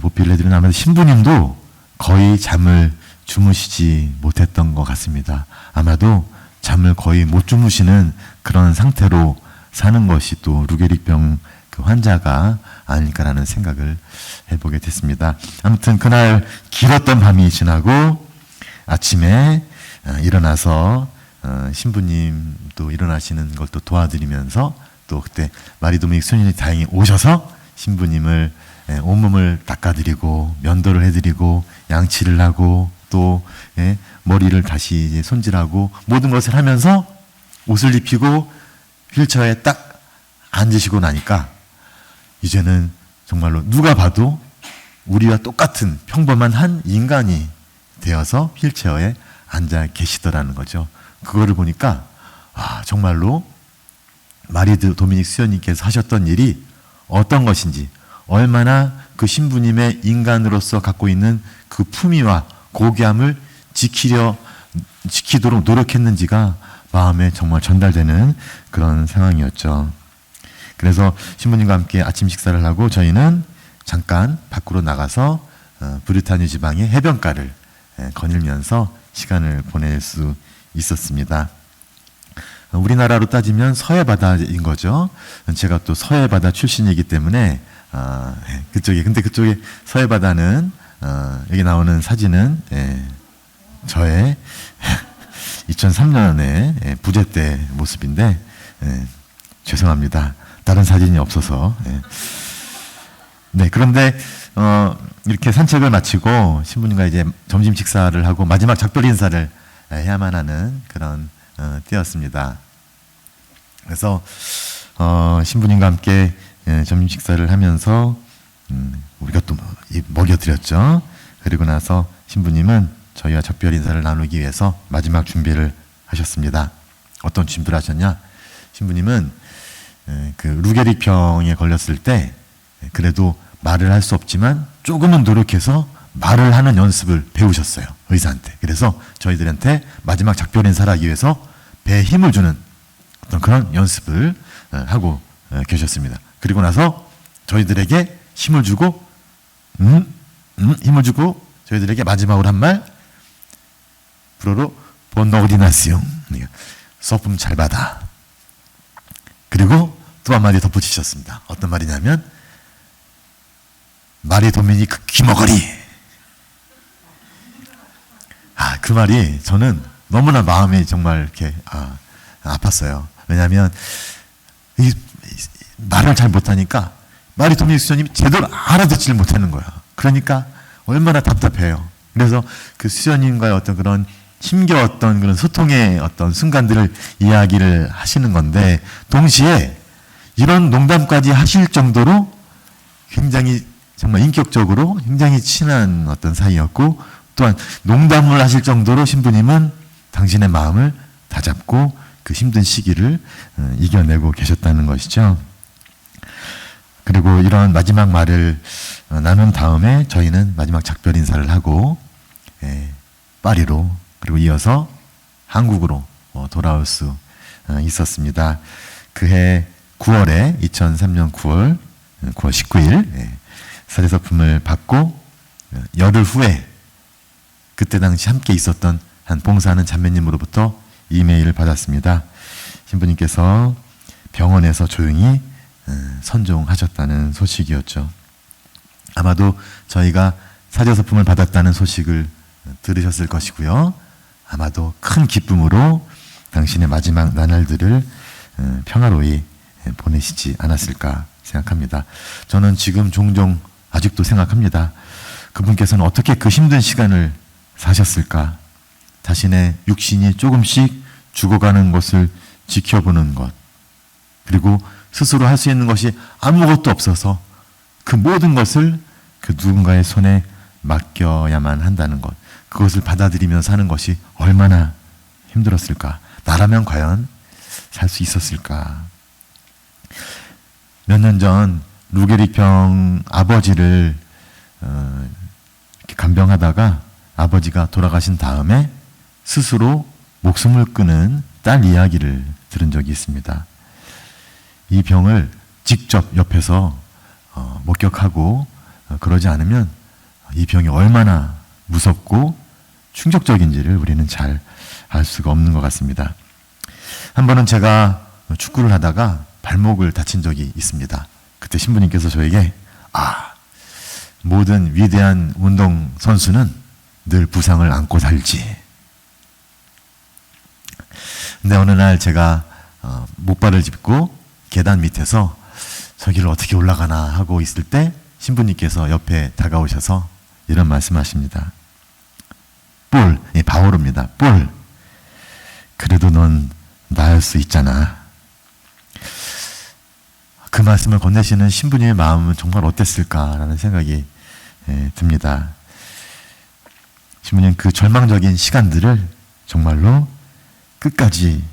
보필을 해드리는 아마도 신부님도 거의 잠을 주무시지 못했던 것 같습니다. 아마도 잠을 거의 못 주무시는 그런 상태로 사는 것이 또 루게릭병 그 환자가 아닐까라는 생각을 해보게 됐습니다. 아무튼 그날 길었던 밤이 지나고 아침에 일어나서 신부님 또 일어나시는 걸 또 도와드리면서 또 그때 마리 도미닉 수녀님이 다행히 오셔서 신부님을 온몸을 닦아드리고 면도를 해드리고 양치를 하고 또 머리를 다시 이제 손질하고 모든 것을 하면서 옷을 입히고 휠체어에 딱 앉으시고 나니까 이제는 정말로 누가 봐도 우리와 똑같은 평범한 한 인간이 되어서 휠체어에 앉아 계시더라는 거죠. 그거를 보니까 정말로 마리 도미닉 수녀님께서 하셨던 일이 어떤 것인지 얼마나 그 신부님의 인간으로서 갖고 있는 그 품위와 고귀함을 지키도록 노력했는지가 마음에 정말 전달되는 그런 상황이었죠. 그래서 신부님과 함께 아침 식사를 하고 저희는 잠깐 밖으로 나가서 브리타뉴 지방의 해변가를 거닐면서 시간을 보낼 수 있었습니다. 우리나라로 따지면 서해바다인 거죠. 제가 또 서해바다 출신이기 때문에 근데 그쪽에 서해바다는 여기 나오는 사진은 저의 2003년에 부재 때 모습인데 죄송합니다. 다른 사진이 없어서. 네, 그런데 이렇게 산책을 마치고 신부님과 이제 점심 식사를 하고 마지막 작별 인사를 해야만 하는 그런 때였습니다. 그래서 신부님과 함께 점심 식사를 하면서 우리가 또 먹여드렸죠. 그리고 나서 신부님은 저희와 작별 인사를 나누기 위해서 마지막 준비를 하셨습니다. 어떤 준비를 하셨냐? 신부님은 그 루게릭병에 걸렸을 때 그래도 말을 할 수 없지만 조금은 노력해서 말을 하는 연습을 배우셨어요. 의사한테. 그래서 저희들한테 마지막 작별 인사를 하기 위해서 배에 힘을 주는 어떤 그런 연습을 하고 계셨습니다. 그리고 나서 저희들에게 힘을 주고 힘을 주고 저희들에게 마지막으로 한 말 프로로 본노디나시용 소품 잘 받아. 그리고 또 한마디 덧붙이셨습니다. 어떤 말이냐면 말이 도미니 그 기머거리. 그 말이 저는 너무나 마음이 정말 이렇게 아팠어요. 왜냐하면 이 말을 잘 못하니까 말이 도미니 수녀님이 제대로 알아듣지를 못하는 거야. 그러니까 얼마나 답답해요. 그래서 그 수녀님과의 어떤 그런 힘겨웠던 그런 소통의 어떤 순간들을 이야기를 하시는 건데 동시에 이런 농담까지 하실 정도로 굉장히 정말 인격적으로 굉장히 친한 어떤 사이였고 또한 농담을 하실 정도로 신부님은 당신의 마음을 다잡고 그 힘든 시기를 이겨내고 계셨다는 것이죠. 그리고 이런 마지막 말을 나눈 다음에 저희는 마지막 작별 인사를 하고 파리로 그리고 이어서 한국으로 돌아올 수 있었습니다. 그해 9월에 2003년 9월 19일 사제서품을 받고 열흘 후에 그때 당시 함께 있었던 한 봉사하는 자매님으로부터 이메일을 받았습니다. 신부님께서 병원에서 조용히 선종하셨다는 소식이었죠. 아마도 저희가 사제서품을 받았다는 소식을 들으셨을 것이고요. 아마도 큰 기쁨으로 당신의 마지막 나날들을 평화로이 보내시지 않았을까 생각합니다. 저는 지금 종종 아직도 생각합니다. 그분께서는 어떻게 그 힘든 시간을 사셨을까? 자신의 육신이 조금씩 죽어가는 것을 지켜보는 것, 그리고 스스로 할 수 있는 것이 아무것도 없어서 그 모든 것을 그 누군가의 손에 맡겨야만 한다는 것, 그것을 받아들이면서 사는 것이 얼마나 힘들었을까? 나라면 과연 살 수 있었을까? 몇 년 전 루게릭병 아버지를 이렇게 간병하다가 아버지가 돌아가신 다음에 스스로 목숨을 끊은 딸 이야기를 들은 적이 있습니다. 이 병을 직접 옆에서 목격하고 그러지 않으면 이 병이 얼마나 무섭고 충격적인지를 우리는 잘 알 수가 없는 것 같습니다. 한 번은 제가 축구를 하다가 발목을 다친 적이 있습니다. 그때 신부님께서 저에게 모든 위대한 운동선수는 늘 부상을 안고 살지. 근데 어느 날 제가 목발을 짚고 계단 밑에서 저기를 어떻게 올라가나 하고 있을 때 신부님께서 옆에 다가오셔서 이런 말씀하십니다. 볼, 바오로입니다. 볼, 그래도 넌 나을 수 있잖아. 그 말씀을 건네시는 신부님의 마음은 정말 어땠을까라는 생각이 듭니다. 신부님 그 절망적인 시간들을 정말로 끝까지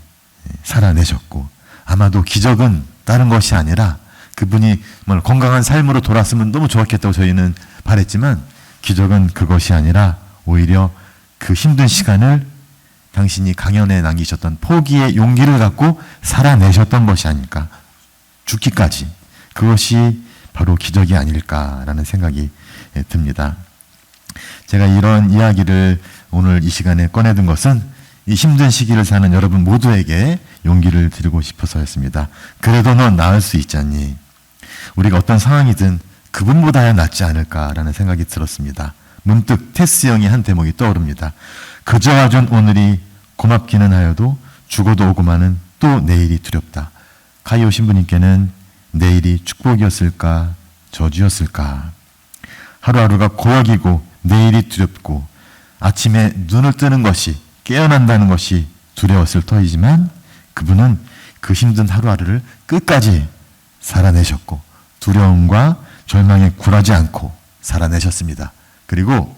살아내셨고 아마도 기적은 다른 것이 아니라 그분이 정말 건강한 삶으로 돌아왔으면 너무 좋았겠다고 저희는 바랬지만 기적은 그것이 아니라 오히려 그 힘든 시간을 당신이 강연에 남기셨던 포기의 용기를 갖고 살아내셨던 것이 아닐까. 죽기까지. 그것이 바로 기적이 아닐까라는 생각이 듭니다. 제가 이런 이야기를 오늘 이 시간에 꺼내든 것은 이 힘든 시기를 사는 여러분 모두에게 용기를 드리고 싶어서였습니다. 그래도 넌 나을 수 있잖니. 우리가 어떤 상황이든 그분보다야 낫지 않을까라는 생각이 들었습니다. 문득 테스 형의 한 대목이 떠오릅니다. 그저 와준 오늘이 고맙기는 하여도 죽어도 오고마는 또 내일이 두렵다. 가이오 신부님께는 내일이 축복이었을까 저주였을까. 하루하루가 고역이고 내일이 두렵고 아침에 눈을 뜨는 것이 깨어난다는 것이 두려웠을 터이지만 그분은 그 힘든 하루하루를 끝까지 살아내셨고 두려움과 절망에 굴하지 않고 살아내셨습니다. 그리고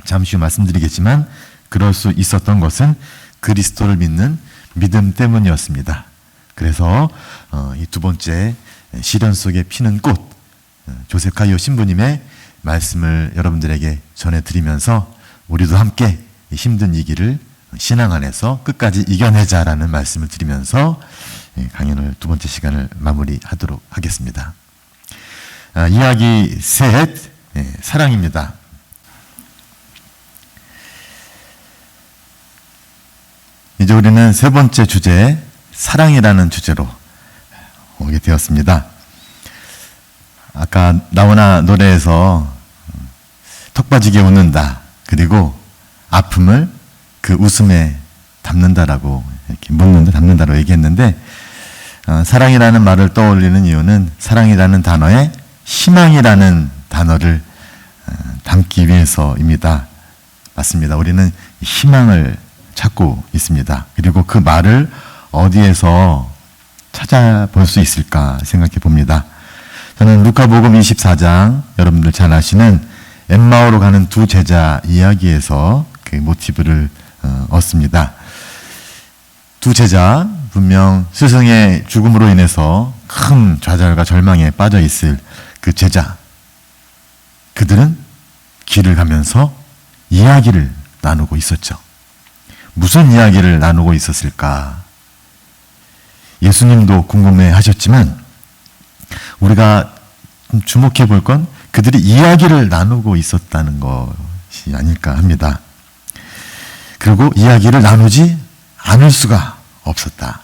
잠시 후 말씀드리겠지만 그럴 수 있었던 것은 그리스도를 믿는 믿음 때문이었습니다. 그래서 이 두 번째 시련 속에 피는 꽃 조셉 가이오 신부님의 말씀을 여러분들에게 전해드리면서 우리도 함께 힘든 이 길을 신앙 안에서 끝까지 이겨내자라는 말씀을 드리면서 강연을 두 번째 시간을 마무리하도록 하겠습니다. 이야기 셋, 사랑입니다. 이제 우리는 세 번째 주제, 사랑이라는 주제로 오게 되었습니다. 아까 나오나 노래에서 턱 빠지게 웃는다. 그리고 아픔을 그 웃음에 담는다라고 이렇게 묻는다, 담는다라고 얘기했는데 사랑이라는 말을 떠올리는 이유는 사랑이라는 단어에 희망이라는 단어를 담기 위해서입니다. 맞습니다. 우리는 희망을 찾고 있습니다. 그리고 그 말을 어디에서 찾아볼 수 있을까 생각해 봅니다. 저는 루카복음 24장 여러분들 잘 아시는 엠마오로 가는 두 제자 이야기에서 그 모티브를 얻습니다. 두 제자 분명 스승의 죽음으로 인해서 큰 좌절과 절망에 빠져 있을 그 제자 그들은 길을 가면서 이야기를 나누고 있었죠. 무슨 이야기를 나누고 있었을까? 예수님도 궁금해 하셨지만 우리가 주목해 볼 건 그들이 이야기를 나누고 있었다는 것이 아닐까 합니다. 그리고 이야기를 나누지 않을 수가 없었다.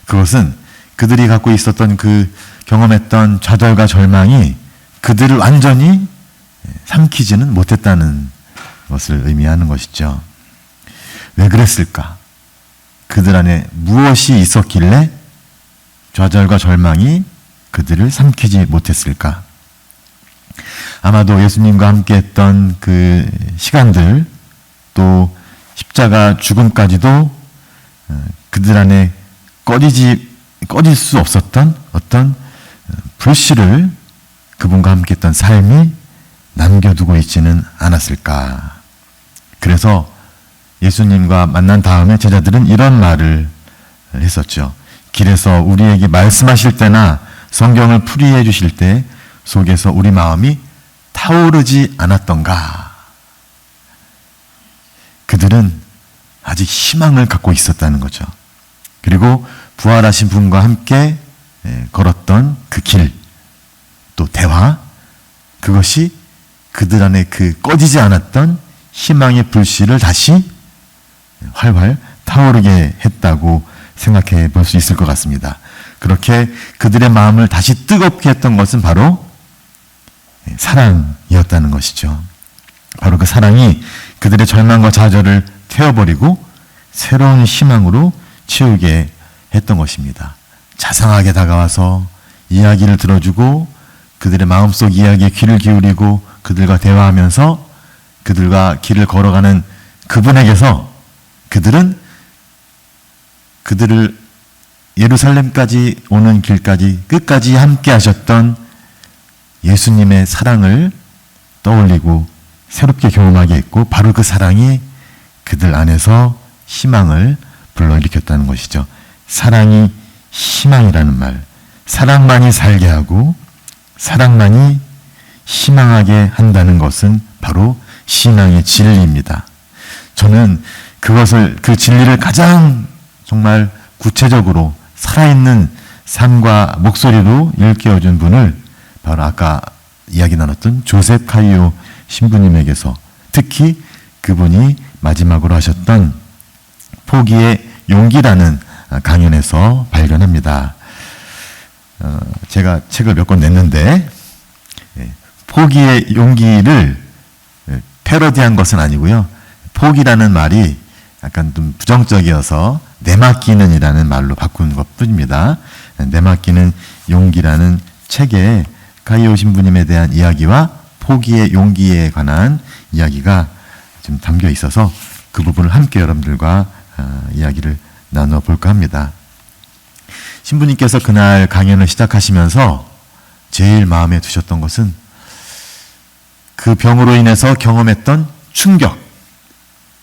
그것은 그들이 갖고 있었던 그 경험했던 좌절과 절망이 그들을 완전히 삼키지는 못했다는 것을 의미하는 것이죠. 왜 그랬을까? 그들 안에 무엇이 있었길래 좌절과 절망이 그들을 삼키지 못했을까? 아마도 예수님과 함께 했던 그 시간들 또 십자가 죽음까지도 그들 안에 꺼질 수 없었던 어떤 불씨를 그분과 함께 했던 삶이 남겨두고 있지는 않았을까. 그래서 예수님과 만난 다음에 제자들은 이런 말을 했었죠. 길에서 우리에게 말씀하실 때나 성경을 풀이해 주실 때 속에서 우리 마음이 타오르지 않았던가. 그들은 아직 희망을 갖고 있었다는 거죠. 그리고 부활하신 분과 함께 걸었던 그 길, 또 대화, 그것이 그들 안에 그 꺼지지 않았던 희망의 불씨를 다시 활활 타오르게 했다고 생각해 볼 수 있을 것 같습니다. 그렇게 그들의 마음을 다시 뜨겁게 했던 것은 바로 사랑이었다는 것이죠. 바로 그 사랑이 그들의 절망과 좌절을 태워버리고 새로운 희망으로 채우게 했던 것입니다. 자상하게 다가와서 이야기를 들어주고 그들의 마음속 이야기에 귀를 기울이고 그들과 대화하면서 그들과 길을 걸어가는 그분에게서 그들은 그들을 예루살렘까지 오는 길까지 끝까지 함께 하셨던 예수님의 사랑을 떠올리고 새롭게 경험하게 했고 바로 그 사랑이 그들 안에서 희망을 불러일으켰다는 것이죠. 사랑이 희망이라는 말, 사랑만이 살게 하고 사랑만이 희망하게 한다는 것은 바로 신앙의 진리입니다. 저는 그 진리를 가장 정말 구체적으로 살아있는 삶과 목소리로 일깨워준 분을 바로 아까 이야기 나눴던 조셉 가이오 신부님에게서 특히 그분이 마지막으로 하셨던 포기의 용기라는 강연에서 발견합니다. 제가 책을 몇 권 냈는데 포기의 용기를 패러디한 것은 아니고요. 포기라는 말이 약간 좀 부정적이어서 내맡기는이라는 말로 바꾼 것뿐입니다. 내맡기는 용기라는 책에 가이오 신부님에 대한 이야기와 포기의 용기에 관한 이야기가 좀 담겨 있어서 그 부분을 함께 여러분들과 이야기를 나누어 볼까 합니다. 신부님께서 그날 강연을 시작하시면서 제일 마음에 두셨던 것은 그 병으로 인해서 경험했던 충격,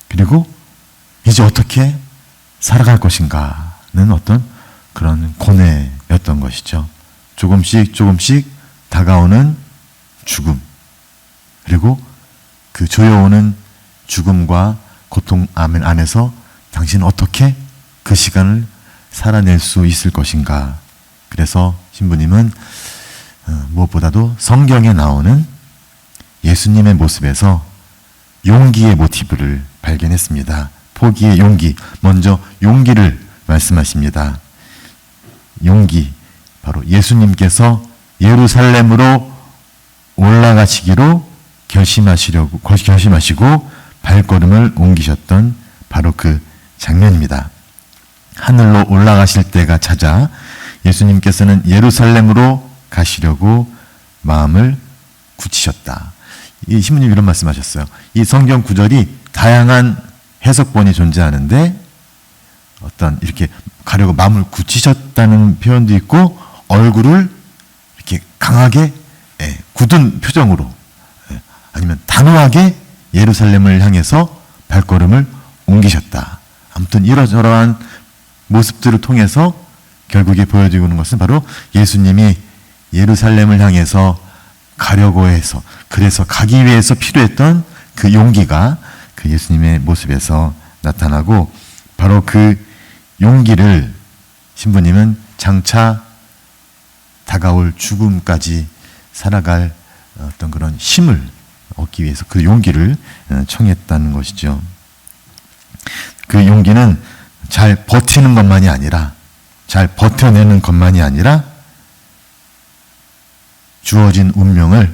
그리고 이제 어떻게 살아갈 것인가는 어떤 그런 고뇌였던 것이죠. 조금씩 조금씩 다가오는 죽음, 그리고 그 조여오는 죽음과 고통 안에서 당신은 어떻게 그 시간을 살아낼 수 있을 것인가. 그래서 신부님은 무엇보다도 성경에 나오는 예수님의 모습에서 용기의 모티브를 발견했습니다. 포기의 용기. 먼저 용기를 말씀하십니다. 용기. 바로 예수님께서 예루살렘으로 올라가시기로 결심하시고 발걸음을 옮기셨던 바로 그 장면입니다. 하늘로 올라가실 때가 찾아 예수님께서는 예루살렘으로 가시려고 마음을 굳히셨다. 이 신부님 이런 말씀하셨어요. 이 성경 구절이 다양한 해석본이 존재하는데 어떤 이렇게 가려고 마음을 굳히셨다는 표현도 있고 얼굴을 이렇게 강하게 굳은 표정으로 아니면 단호하게 예루살렘을 향해서 발걸음을 옮기셨다. 아무튼 이러저러한 모습들을 통해서 결국에 보여지고 있는 것은 바로 예수님이 예루살렘을 향해서 가려고 해서, 그래서 가기 위해서 필요했던 그 용기가 그 예수님의 모습에서 나타나고, 바로 그 용기를 신부님은 장차 다가올 죽음까지 살아갈 어떤 그런 힘을 얻기 위해서 그 용기를 청했다는 것이죠. 그 용기는 잘 버티는 것만이 아니라, 잘 버텨내는 것만이 아니라 주어진 운명을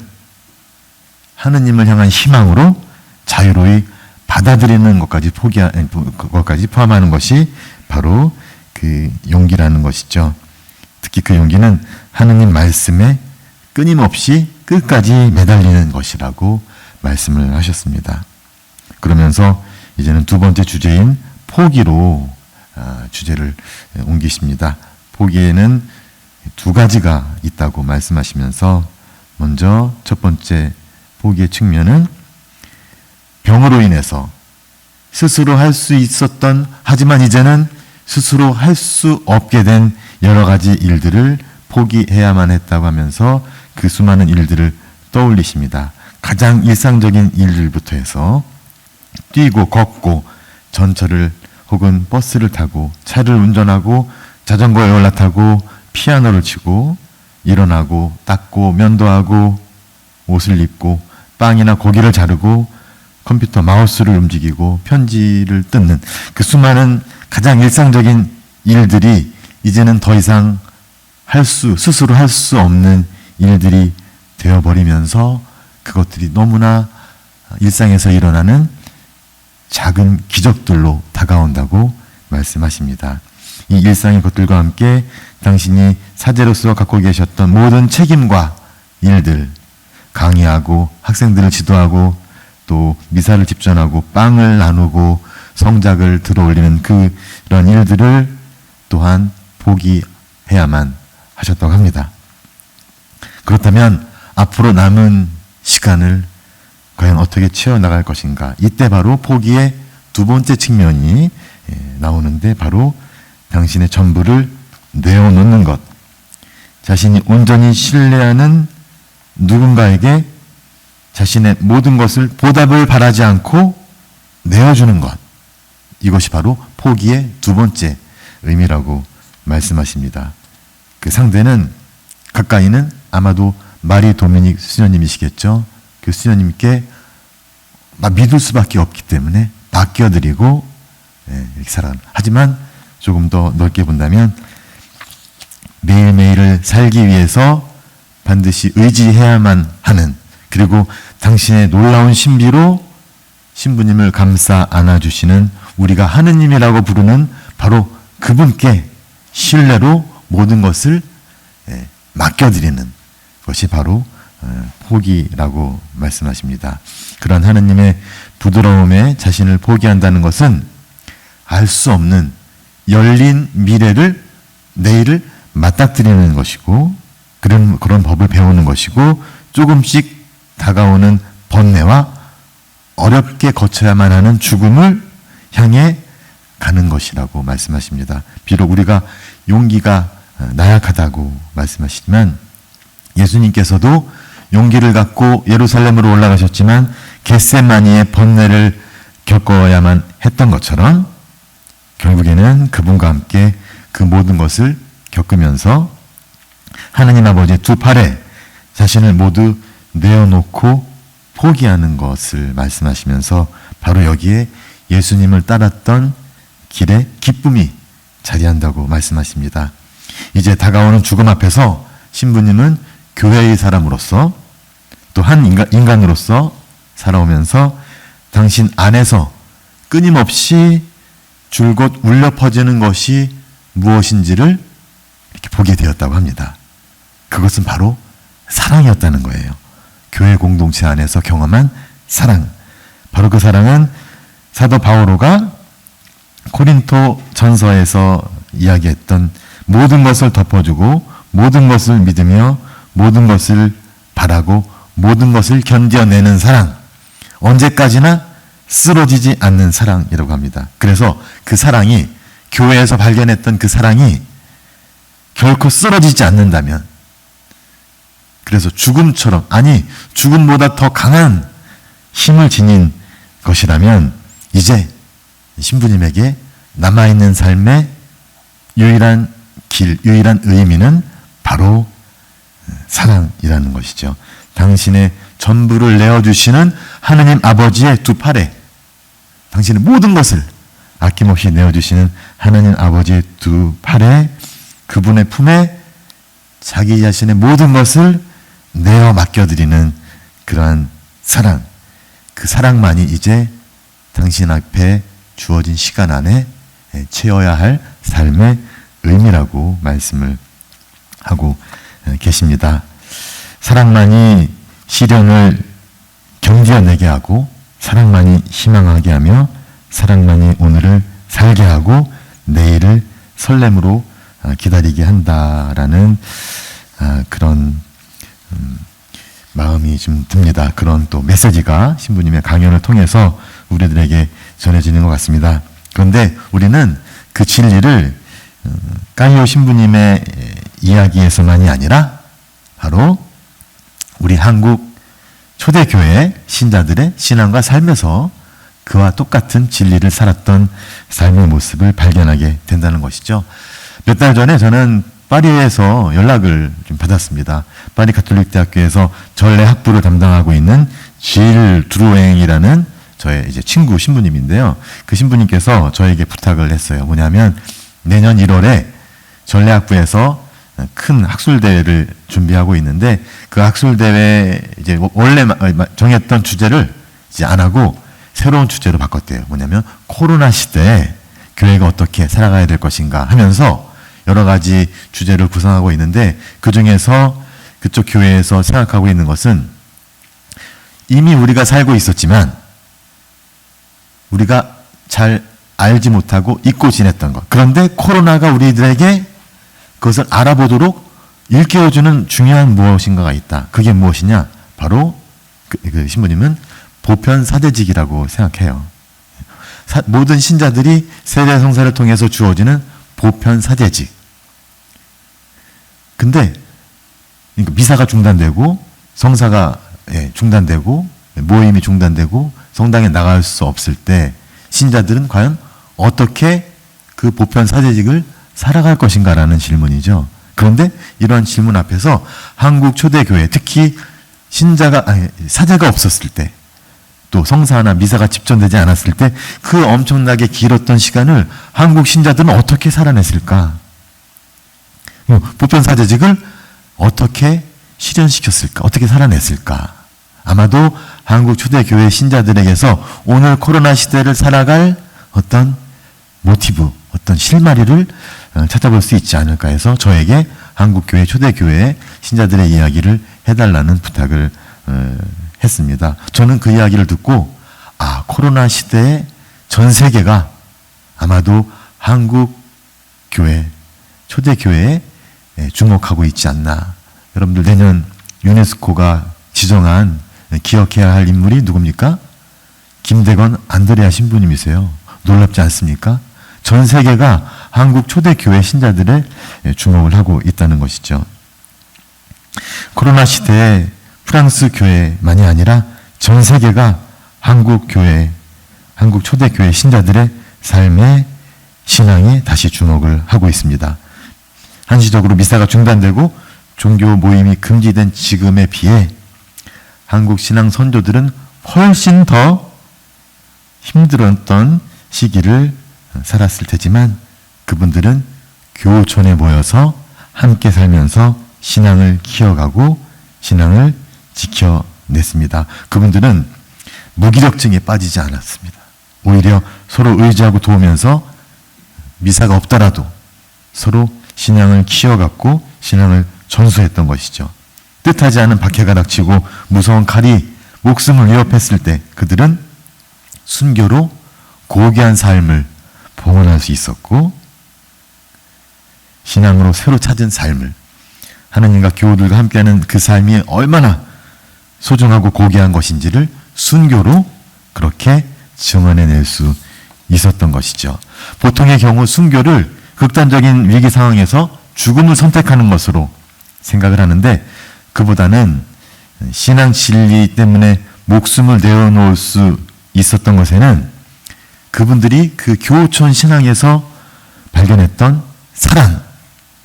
하느님을 향한 희망으로 자유로이 받아들이는 것까지 그것까지 포함하는 것이 바로 그 용기라는 것이죠. 특히 그 용기는 하느님 말씀에 끊임없이 끝까지 매달리는 것이라고 말씀을 하셨습니다. 그러면서 이제는 두 번째 주제인 포기로 주제를 옮기십니다. 포기에는 두 가지가 있다고 말씀하시면서 먼저 첫 번째 포기의 측면은 병으로 인해서 스스로 할 수 있었던, 하지만 이제는 스스로 할 수 없게 된 여러 가지 일들을 포기해야만 했다고 하면서 그 수많은 일들을 떠올리십니다. 가장 일상적인 일들부터 해서 뛰고 걷고 전철을 혹은 버스를 타고 차를 운전하고 자전거에 올라타고 피아노를 치고 일어나고 닦고 면도하고 옷을 입고 빵이나 고기를 자르고 컴퓨터 마우스를 움직이고 편지를 뜯는 그 수많은 가장 일상적인 일들이 이제는 더 이상 스스로 할 수 없는 일들이 되어버리면서 그것들이 너무나 일상에서 일어나는 작은 기적들로 다가온다고 말씀하십니다. 이 일상의 것들과 함께 당신이 사제로서 갖고 계셨던 모든 책임과 일들, 강의하고 학생들을 지도하고 또 미사를 집전하고 빵을 나누고 성작을 들어올리는 그런 일들을 또한 포기해야만 하셨다고 합니다. 그렇다면 앞으로 남은 시간을 과연 어떻게 채워나갈 것인가? 이때 바로 포기의 두 번째 측면이 나오는데 바로 당신의 전부를 내어놓는 것. 자신이 온전히 신뢰하는 누군가에게 자신의 모든 것을 보답을 바라지 않고 내어주는 것. 이것이 바로 포기의 두 번째 의미라고 말씀하십니다. 그 상대는 가까이는 아마도 마리 도미닉 수녀님이시겠죠. 그 수녀님께 믿을 수밖에 없기 때문에 맡겨드리고 이렇게 살아갑니다. 하지만 조금 더 넓게 본다면 매일매일을 살기 위해서 반드시 의지해야만 하는, 그리고 당신의 놀라운 신비로 신부님을 감싸 안아주시는 우리가 하느님이라고 부르는 바로 그분께 신뢰로 모든 것을 맡겨드리는 것이 바로 포기라고 말씀하십니다. 그런 하느님의 부드러움에 자신을 포기한다는 것은 알 수 없는 열린 미래를, 내일을 맞닥뜨리는 것이고, 그런 법을 배우는 것이고, 조금씩 다가오는 번뇌와 어렵게 거쳐야만 하는 죽음을 향해 가는 것이라고 말씀하십니다. 비록 우리가 용기가 나약하다고 말씀하시지만 예수님께서도 용기를 갖고 예루살렘으로 올라가셨지만 겟세마니의 번뇌를 겪어야만 했던 것처럼 결국에는 그분과 함께 그 모든 것을 겪으면서 하느님 아버지의 두 팔에 자신을 모두 내어놓고 포기하는 것을 말씀하시면서 바로 여기에 예수님을 따랐던 길에 기쁨이 자리한다고 말씀하십니다. 이제 다가오는 죽음 앞에서 신부님은 교회의 사람으로서 또 한 인간으로서 살아오면서 당신 안에서 끊임없이 줄곧 울려 퍼지는 것이 무엇인지를 이렇게 보게 되었다고 합니다. 그것은 바로 사랑이었다는 거예요. 교회 공동체 안에서 경험한 사랑. 바로 그 사랑은 사도 바오로가 코린토 전서에서 이야기했던 모든 것을 덮어주고 모든 것을 믿으며 모든 것을 바라고 모든 것을 견뎌내는 사랑, 언제까지나 쓰러지지 않는 사랑이라고 합니다. 그래서 그 사랑이, 교회에서 발견했던 그 사랑이 결코 쓰러지지 않는다면, 그래서 죽음처럼, 아니 죽음보다 더 강한 힘을 지닌 것이라면 이제 신부님에게 남아있는 삶의 유일한 길, 유일한 의미는 바로 사랑이라는 것이죠. 당신의 전부를 내어주시는 하느님 아버지의 두 팔에, 당신의 모든 것을 아낌없이 내어주시는 하느님 아버지의 두 팔에, 그분의 품에 자기 자신의 모든 것을 내어 맡겨드리는 그러한 사랑, 그 사랑만이 이제 당신 앞에 주어진 시간 안에 채워야 할 삶의 의미라고 말씀을 하고 계십니다. 사랑만이 시련을 견뎌내게 하고, 사랑만이 희망하게 하며, 사랑만이 오늘을 살게 하고 내일을 설렘으로 기다리게 한다라는 그런 마음이 좀 듭니다. 그런 또 메시지가 신부님의 강연을 통해서 우리들에게 전해지는 것 같습니다. 그런데 우리는 그 진리를 까이오 신부님의 이야기에서만이 아니라 바로 우리 한국 초대교회 신자들의 신앙과 삶에서 그와 똑같은 진리를 살았던 삶의 모습을 발견하게 된다는 것이죠. 몇 달 전에 저는 파리에서 연락을 좀 받았습니다. 파리 가톨릭 대학교에서 전례 학부를 담당하고 있는 질 드루앵이라는 저의 이제 친구 신부님인데요. 그 신부님께서 저에게 부탁을 했어요. 뭐냐면 내년 1월에 전례 학부에서 큰 학술 대회를 준비하고 있는데 그 학술 대회 이제 원래 정했던 주제를 이제 안 하고 새로운 주제로 바꿨대요. 뭐냐면 코로나 시대에 교회가 어떻게 살아가야 될 것인가 하면서 여러 가지 주제를 구성하고 있는데, 그 중에서 그쪽 교회에서 생각하고 있는 것은 이미 우리가 살고 있었지만 우리가 잘 알지 못하고 잊고 지냈던 것. 그런데 코로나가 우리들에게 그것을 알아보도록 일깨워주는 중요한 무엇인가가 있다. 그게 무엇이냐? 바로 그 신부님은 보편사대직이라고 생각해요. 모든 신자들이 세례 성사를 통해서 주어지는 보편사대직. 근데 미사가 중단되고 성사가 중단되고 모임이 중단되고 성당에 나갈 수 없을 때 신자들은 과연 어떻게 그 보편사대직을 살아갈 것인가라는 질문이죠. 그런데 이러한 질문 앞에서 한국 초대교회, 특히 사제가 없었을 때, 또 성사나 미사가 집전되지 않았을 때 그 엄청나게 길었던 시간을 한국 신자들은 어떻게 살아냈을까? 보편사제직을 어떻게 실현시켰을까? 어떻게 살아냈을까? 아마도 한국 초대교회 신자들에게서 오늘 코로나 시대를 살아갈 어떤 모티브, 어떤 실마리를 찾아볼 수 있지 않을까 해서 저에게 한국교회 초대교회 신자들의 이야기를 해달라는 부탁을 했습니다. 저는 그 이야기를 듣고 코로나 시대에 전 세계가 아마도 한국교회, 초대교회에 주목하고 있지 않나. 여러분들 내년 유네스코가 지정한 기억해야 할 인물이 누굽니까? 김대건 안드레아 신부님이세요. 놀랍지 않습니까? 전 세계가 한국 초대교회 신자들의 주목을 하고 있다는 것이죠. 코로나 시대에 프랑스 교회만이 아니라 전 세계가 한국 교회, 한국 초대교회 신자들의 삶의 신앙에 다시 주목을 하고 있습니다. 한시적으로 미사가 중단되고 종교 모임이 금지된 지금에 비해 한국 신앙 선조들은 훨씬 더 힘들었던 시기를 살았을 테지만 그분들은 교촌에 모여서 함께 살면서 신앙을 키워가고 신앙을 지켜냈습니다. 그분들은 무기력증에 빠지지 않았습니다. 오히려 서로 의지하고 도우면서 미사가 없더라도 서로 신앙을 키워갔고 신앙을 전수했던 것이죠. 뜻하지 않은 박해가 닥치고 무서운 칼이 목숨을 위협했을 때 그들은 순교로 고귀한 삶을 봉헌할 수 있었고 신앙으로 새로 찾은 삶을 하나님과 교우들과 함께하는 그 삶이 얼마나 소중하고 고귀한 것인지를 순교로 그렇게 증언해낼 수 있었던 것이죠. 보통의 경우 순교를 극단적인 위기 상황에서 죽음을 선택하는 것으로 생각을 하는데 그보다는 신앙 진리 때문에 목숨을 내어놓을 수 있었던 것에는 그분들이 그 교촌 신앙에서 발견했던 사랑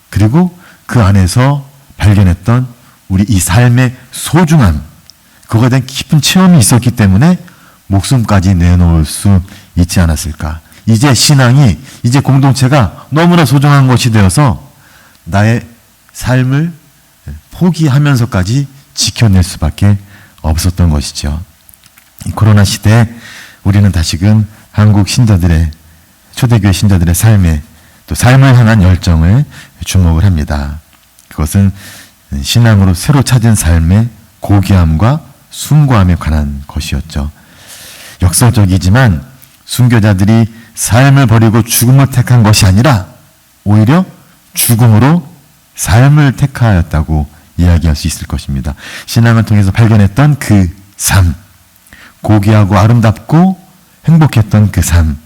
그리고 그 안에서 발견했던 우리 이 삶의 소중함 그거에 대한 깊은 체험이 있었기 때문에 목숨까지 내놓을 수 있지 않았을까. 이제 신앙이 이제 공동체가 너무나 소중한 것이 되어서 나의 삶을 포기하면서까지 지켜낼 수밖에 없었던 것이죠. 이 코로나 시대에 우리는 다시금 한국 신자들의 초대교회 신자들의 삶에 또 삶을 향한 열정을 주목을 합니다. 그것은 신앙으로 새로 찾은 삶의 고귀함과 숭고함에 관한 것이었죠. 역설적이지만 순교자들이 삶을 버리고 죽음을 택한 것이 아니라 오히려 죽음으로 삶을 택하였다고 이야기할 수 있을 것입니다. 신앙을 통해서 발견했던 그 삶, 고귀하고 아름답고 행복했던 그 삶,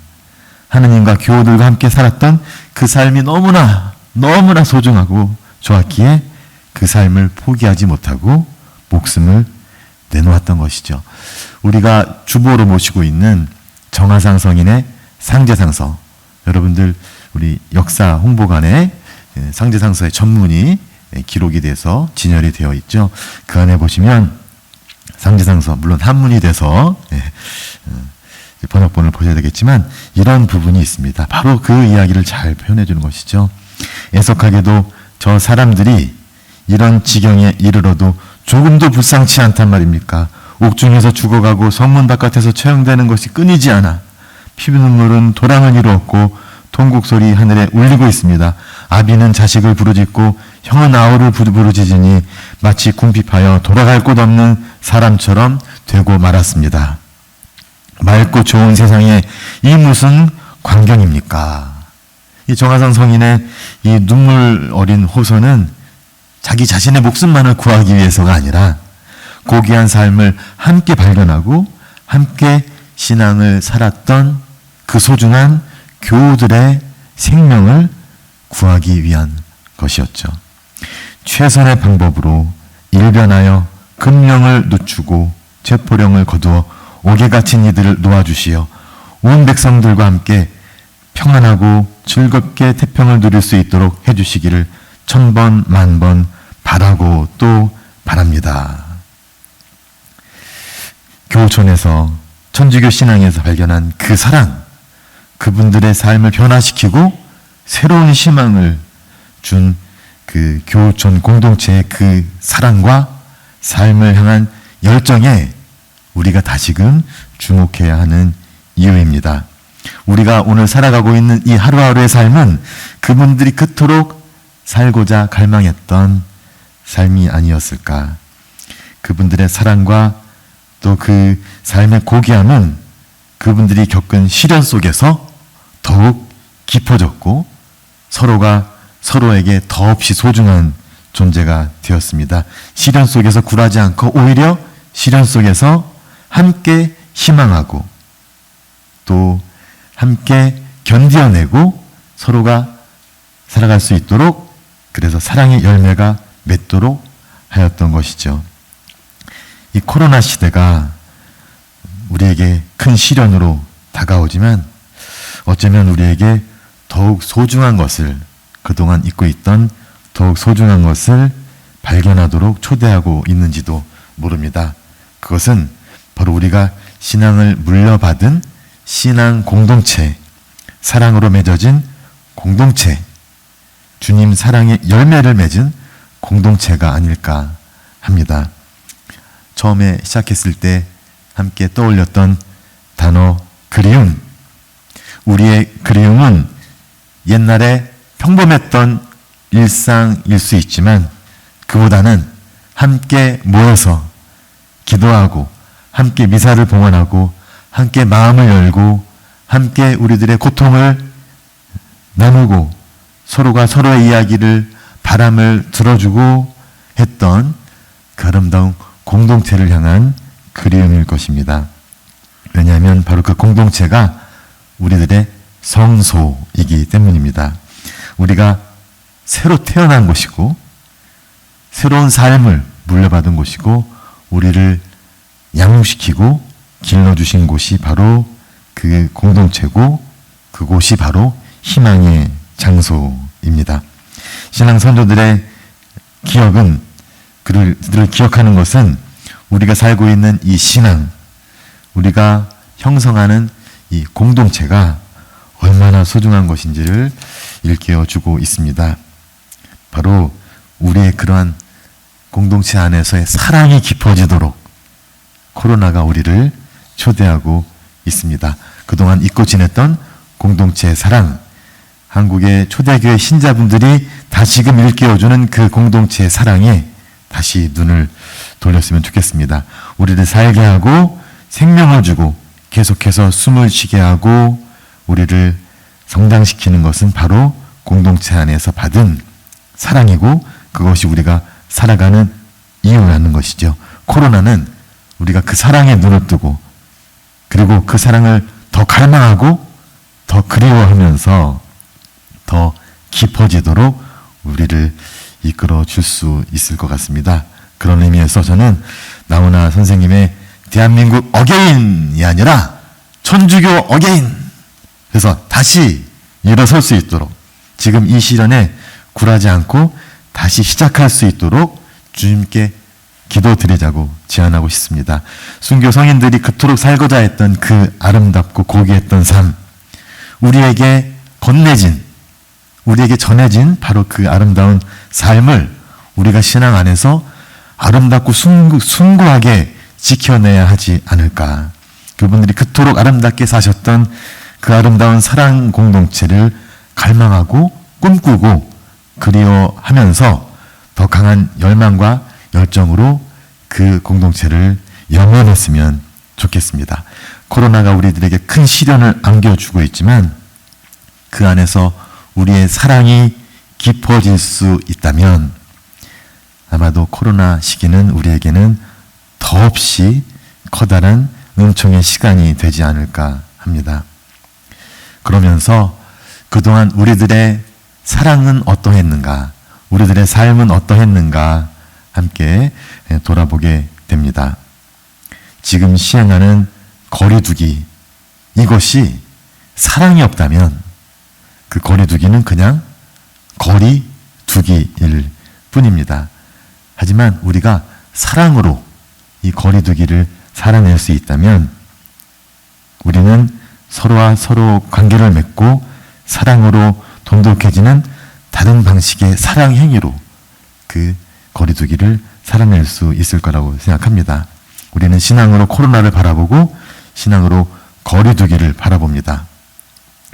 하느님과 교우들과 함께 살았던 그 삶이 너무나 소중하고 좋았기에 그 삶을 포기하지 못하고 목숨을 내놓았던 것이죠. 우리가 주보로 모시고 있는 정하상 성인의 상제상서, 여러분들 우리 역사 홍보관에 상제상서의 전문이 기록이 돼서 진열이 되어 있죠. 그 안에 보시면 상제상서 물론 한문이 돼서 번역본을 보셔야 되겠지만 이런 부분이 있습니다. 바로 그 이야기를 잘 표현해 주는 것이죠. 애석하게도 저 사람들이 이런 지경에 이르러도 조금도 불쌍치 않단 말입니까? 옥중에서 죽어가고 성문 바깥에서 처형되는 것이 끊이지 않아 피눈물은 도랑을 이루었고 통곡소리 하늘에 울리고 있습니다. 아비는 자식을 부르짖고 형은 아우를 부르짖으니 마치 궁핍하여 돌아갈 곳 없는 사람처럼 되고 말았습니다. 맑고 좋은 세상에 이 무슨 광경입니까? 이 정하상 성인의 이 눈물 어린 호소는 자기 자신의 목숨만을 구하기 위해서가 아니라 고귀한 삶을 함께 발견하고 함께 신앙을 살았던 그 소중한 교우들의 생명을 구하기 위한 것이었죠. 최선의 방법으로 일변하여 금령을 늦추고 체포령을 거두어 옥에 갇힌 이들을 놓아주시어 온 백성들과 함께 평안하고 즐겁게 태평을 누릴 수 있도록 해주시기를 천번 만번 바라고 또 바랍니다. 교촌에서 천주교 신앙에서 발견한 그 사랑, 그분들의 삶을 변화시키고 새로운 희망을 준 그 교우촌 공동체의 그 사랑과 삶을 향한 열정에 우리가 다시금 주목해야 하는 이유입니다. 우리가 오늘 살아가고 있는 이 하루하루의 삶은 그분들이 그토록 살고자 갈망했던 삶이 아니었을까. 그분들의 사랑과 또 그 삶의 고귀함은 그분들이 겪은 시련 속에서 더욱 깊어졌고 서로가 서로에게 더없이 소중한 존재가 되었습니다. 시련 속에서 굴하지 않고 오히려 시련 속에서 함께 희망하고 또 함께 견뎌내고 서로가 살아갈 수 있도록, 그래서 사랑의 열매가 맺도록 하였던 것이죠. 이 코로나 시대가 우리에게 큰 시련으로 다가오지만 어쩌면 우리에게 더욱 소중한 것을, 그동안 잊고 있던 더욱 소중한 것을 발견하도록 초대하고 있는지도 모릅니다. 그것은 바로 우리가 신앙을 물려받은 신앙 공동체, 사랑으로 맺어진 공동체, 주님 사랑의 열매를 맺은 공동체가 아닐까 합니다. 처음에 시작했을 때 함께 떠올렸던 단어 그리움. 우리의 그리움은 옛날에 평범했던 일상일 수 있지만 그보다는 함께 모여서 기도하고 함께 미사를 봉헌하고 함께 마음을 열고 함께 우리들의 고통을 나누고 서로가 서로의 이야기를, 바람을 들어주고 했던 그 아름다운 공동체를 향한 그리움일 것입니다. 왜냐하면 바로 그 공동체가 우리들의 성소이기 때문입니다. 우리가 새로 태어난 곳이고 새로운 삶을 물려받은 곳이고 우리를 양육시키고 길러주신 곳이 바로 그 공동체고 그곳이 바로 희망의 장소입니다. 신앙 선조들의 기억은, 그들을 기억하는 것은 우리가 살고 있는 이 신앙, 우리가 형성하는 이 공동체가 얼마나 소중한 것인지를 일깨워주고 있습니다. 바로 우리의 그러한 공동체 안에서의 사랑이 깊어지도록 코로나가 우리를 초대하고 있습니다. 그동안 잊고 지냈던 공동체의 사랑, 한국의 초대교회 신자분들이 다시금 일깨워주는 그 공동체의 사랑에 다시 눈을 돌렸으면 좋겠습니다. 우리를 살게 하고 생명을 주고 계속해서 숨을 쉬게 하고 우리를 성장시키는 것은 바로 공동체 안에서 받은 사랑이고 그것이 우리가 살아가는 이유라는 것이죠. 코로나는 우리가 그 사랑에 눈을 뜨고 그리고 그 사랑을 더 갈망하고 더 그리워하면서 더 깊어지도록 우리를 이끌어 줄 수 있을 것 같습니다. 그런 의미에서 저는 나훈아 선생님의 대한민국 어게인이 아니라 천주교 어게인, 그래서 다시 일어설 수 있도록 지금 이 시련에 굴하지 않고 다시 시작할 수 있도록 주님께 기도드리자고 제안하고 싶습니다. 순교 성인들이 그토록 살고자 했던 그 아름답고 고귀했던 삶, 우리에게 건네진, 우리에게 전해진 바로 그 아름다운 삶을 우리가 신앙 안에서 아름답고 숭고하게 지켜내야 하지 않을까. 그분들이 그토록 아름답게 사셨던 그 아름다운 사랑 공동체를 갈망하고 꿈꾸고 그리워하면서 더 강한 열망과 열정으로 그 공동체를 영원했으면 좋겠습니다. 코로나가 우리들에게 큰 시련을 안겨주고 있지만 그 안에서 우리의 사랑이 깊어질 수 있다면 아마도 코로나 시기는 우리에게는 더없이 커다란 은총의 시간이 되지 않을까 합니다. 그러면서 그동안 우리들의 사랑은 어떠했는가, 우리들의 삶은 어떠했는가 함께 돌아보게 됩니다. 지금 시행하는 거리두기, 이것이 사랑이 없다면 그 거리두기는 그냥 거리두기일 뿐입니다. 하지만 우리가 사랑으로 이 거리두기를 살아낼 수 있다면 우리는 서로와 서로 관계를 맺고 사랑으로 돈독해지는 다른 방식의 사랑 행위로 그 거리두기를 살아낼 수 있을 거라고 생각합니다. 우리는 신앙으로 코로나를 바라보고 신앙으로 거리두기를 바라봅니다.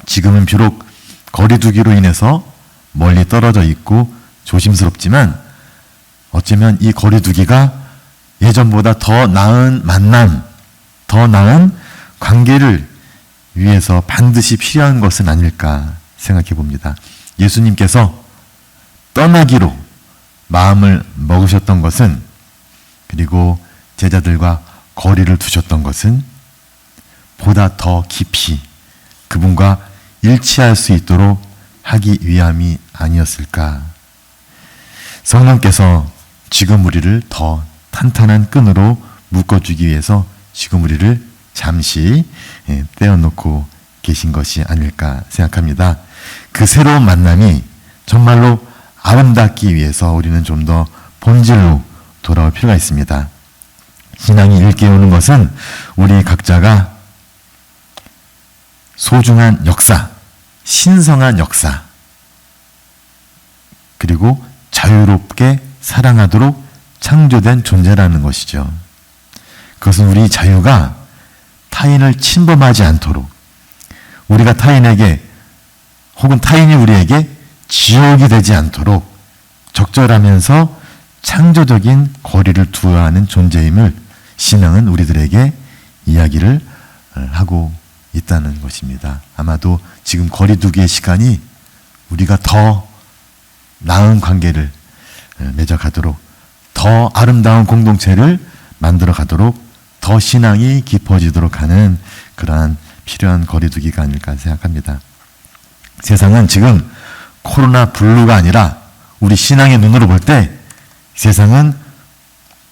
지금은 비록 거리두기로 인해서 멀리 떨어져 있고 조심스럽지만 어쩌면 이 거리두기가 예전보다 더 나은 만남, 더 나은 관계를 위해서 반드시 필요한 것은 아닐까 생각해 봅니다. 예수님께서 떠나기로 마음을 먹으셨던 것은, 그리고 제자들과 거리를 두셨던 것은 보다 더 깊이 그분과 일치할 수 있도록 하기 위함이 아니었을까. 성령께서 지금 우리를 더 탄탄한 끈으로 묶어주기 위해서 지금 우리를 잠시 떼어놓고 계신 것이 아닐까 생각합니다. 그 새로운 만남이 정말로 아름답기 위해서 우리는 좀 더 본질로 돌아올 필요가 있습니다. 신앙이 일깨우는 것은 우리 각자가 소중한 역사, 신성한 역사, 그리고 자유롭게 사랑하도록 창조된 존재라는 것이죠. 그것은 우리 자유가 타인을 침범하지 않도록, 우리가 타인에게 혹은 타인이 우리에게 지옥이 되지 않도록 적절하면서 창조적인 거리를 두어야 하는 존재임을 신앙은 우리들에게 이야기를 하고 있다는 것입니다. 아마도 지금 거리두기의 시간이 우리가 더 나은 관계를 맺어가도록, 더 아름다운 공동체를 만들어 가도록, 더 신앙이 깊어지도록 하는 그러한 필요한 거리두기가 아닐까 생각합니다. 세상은 지금 코로나 블루가 아니라 우리 신앙의 눈으로 볼 때 세상은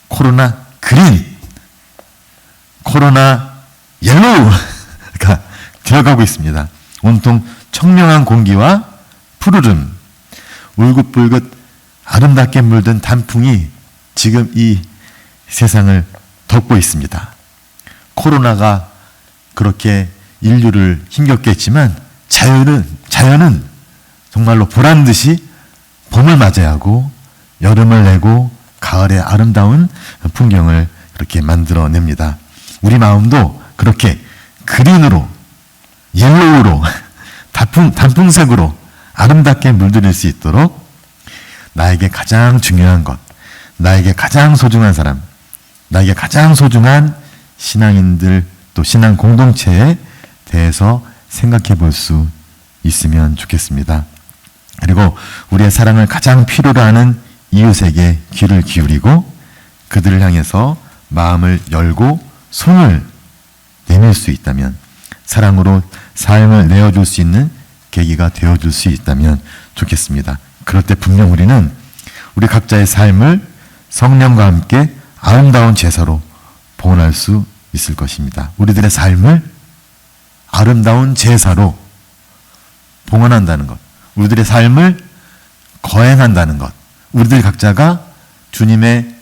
코로나 그린, 코로나 옐로우가 되어가고 있습니다. 온통 청명한 공기와 푸르름, 울긋불긋 아름답게 물든 단풍이 지금 이 세상을 덮고 있습니다. 코로나가 그렇게 인류를 힘겹게 했지만 자연은 정말로 보란 듯이 봄을 맞아야 하고 여름을 내고 가을의 아름다운 풍경을 그렇게 만들어냅니다. 우리 마음도 그렇게 그린으로, 옐로우로, 단풍색으로 아름답게 물들일 수 있도록 나에게 가장 중요한 것, 나에게 가장 소중한 사람, 나에게 가장 소중한 신앙인들 또 신앙 공동체에 대해서 생각해 볼 수 있으면 좋겠습니다. 그리고 우리의 사랑을 가장 필요로 하는 이웃에게 귀를 기울이고 그들을 향해서 마음을 열고 손을 내밀 수 있다면, 사랑으로 삶을 내어줄 수 있는 계기가 되어줄 수 있다면 좋겠습니다. 그럴 때 분명 우리는 우리 각자의 삶을 성령과 함께 아름다운 제사로 봉헌할 수 있을 것입니다. 우리들의 삶을 아름다운 제사로 봉헌한다는 것, 우리들의 삶을 거행한다는 것, 우리들 각자가 주님의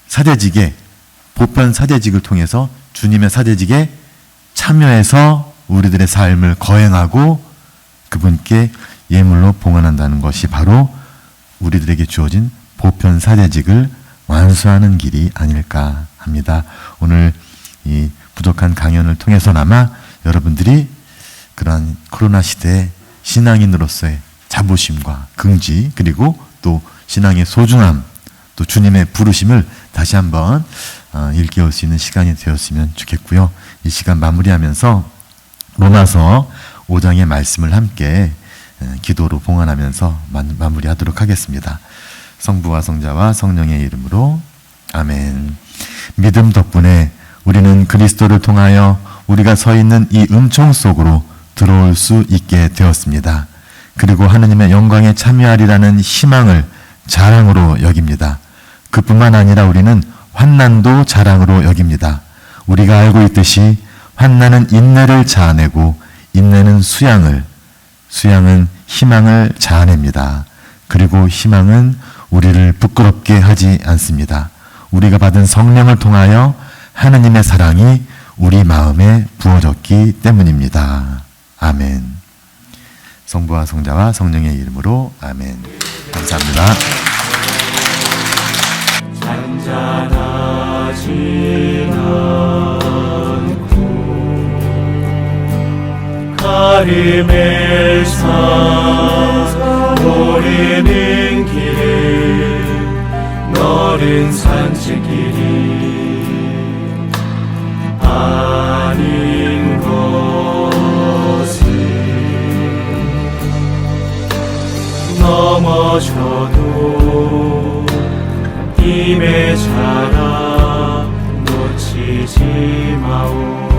사제직에, 보편 사제직을 통해서 주님의 사제직에 참여해서 우리들의 삶을 거행하고 그분께 예물로 봉헌한다는 것이 바로 우리들에게 주어진 보편 사제직을 완수하는 길이 아닐까 합니다. 오늘 이 부족한 강연을 통해서나마 여러분들이 그러한 코로나 시대에 신앙인으로서의 자부심과 긍지, 그리고 또 신앙의 소중함, 또 주님의 부르심을 다시 한번 일깨울 수 있는 시간이 되었으면 좋겠고요. 이 시간 마무리하면서 로마서 5장의 말씀을 함께 기도로 봉헌하면서 마무리하도록 하겠습니다. 성부와 성자와 성령의 이름으로 아멘. 믿음 덕분에 우리는 그리스도를 통하여 우리가 서 있는 이 은총 속으로 들어올 수 있게 되었습니다. 그리고 하느님의 영광에 참여하리라는 희망을 자랑으로 여깁니다. 그뿐만 아니라 우리는 환난도 자랑으로 여깁니다. 우리가 알고 있듯이 환난은 인내를 자아내고 인내는 수양은 희망을 자아냅니다. 그리고 희망은 우리를 부끄럽게 하지 않습니다. 우리가 받은 성령을 통하여 하느님의 사랑이 우리 마음에 부어졌기 때문입니다. 아멘. 성부와 성자와 성령의 이름으로 아멘. 감사합니다. 잔잔하진 않고 가림의 산 오르는 길을 너른 산책길이 아닌 것을 넘어져도 힘에 자라 놓치지 마오.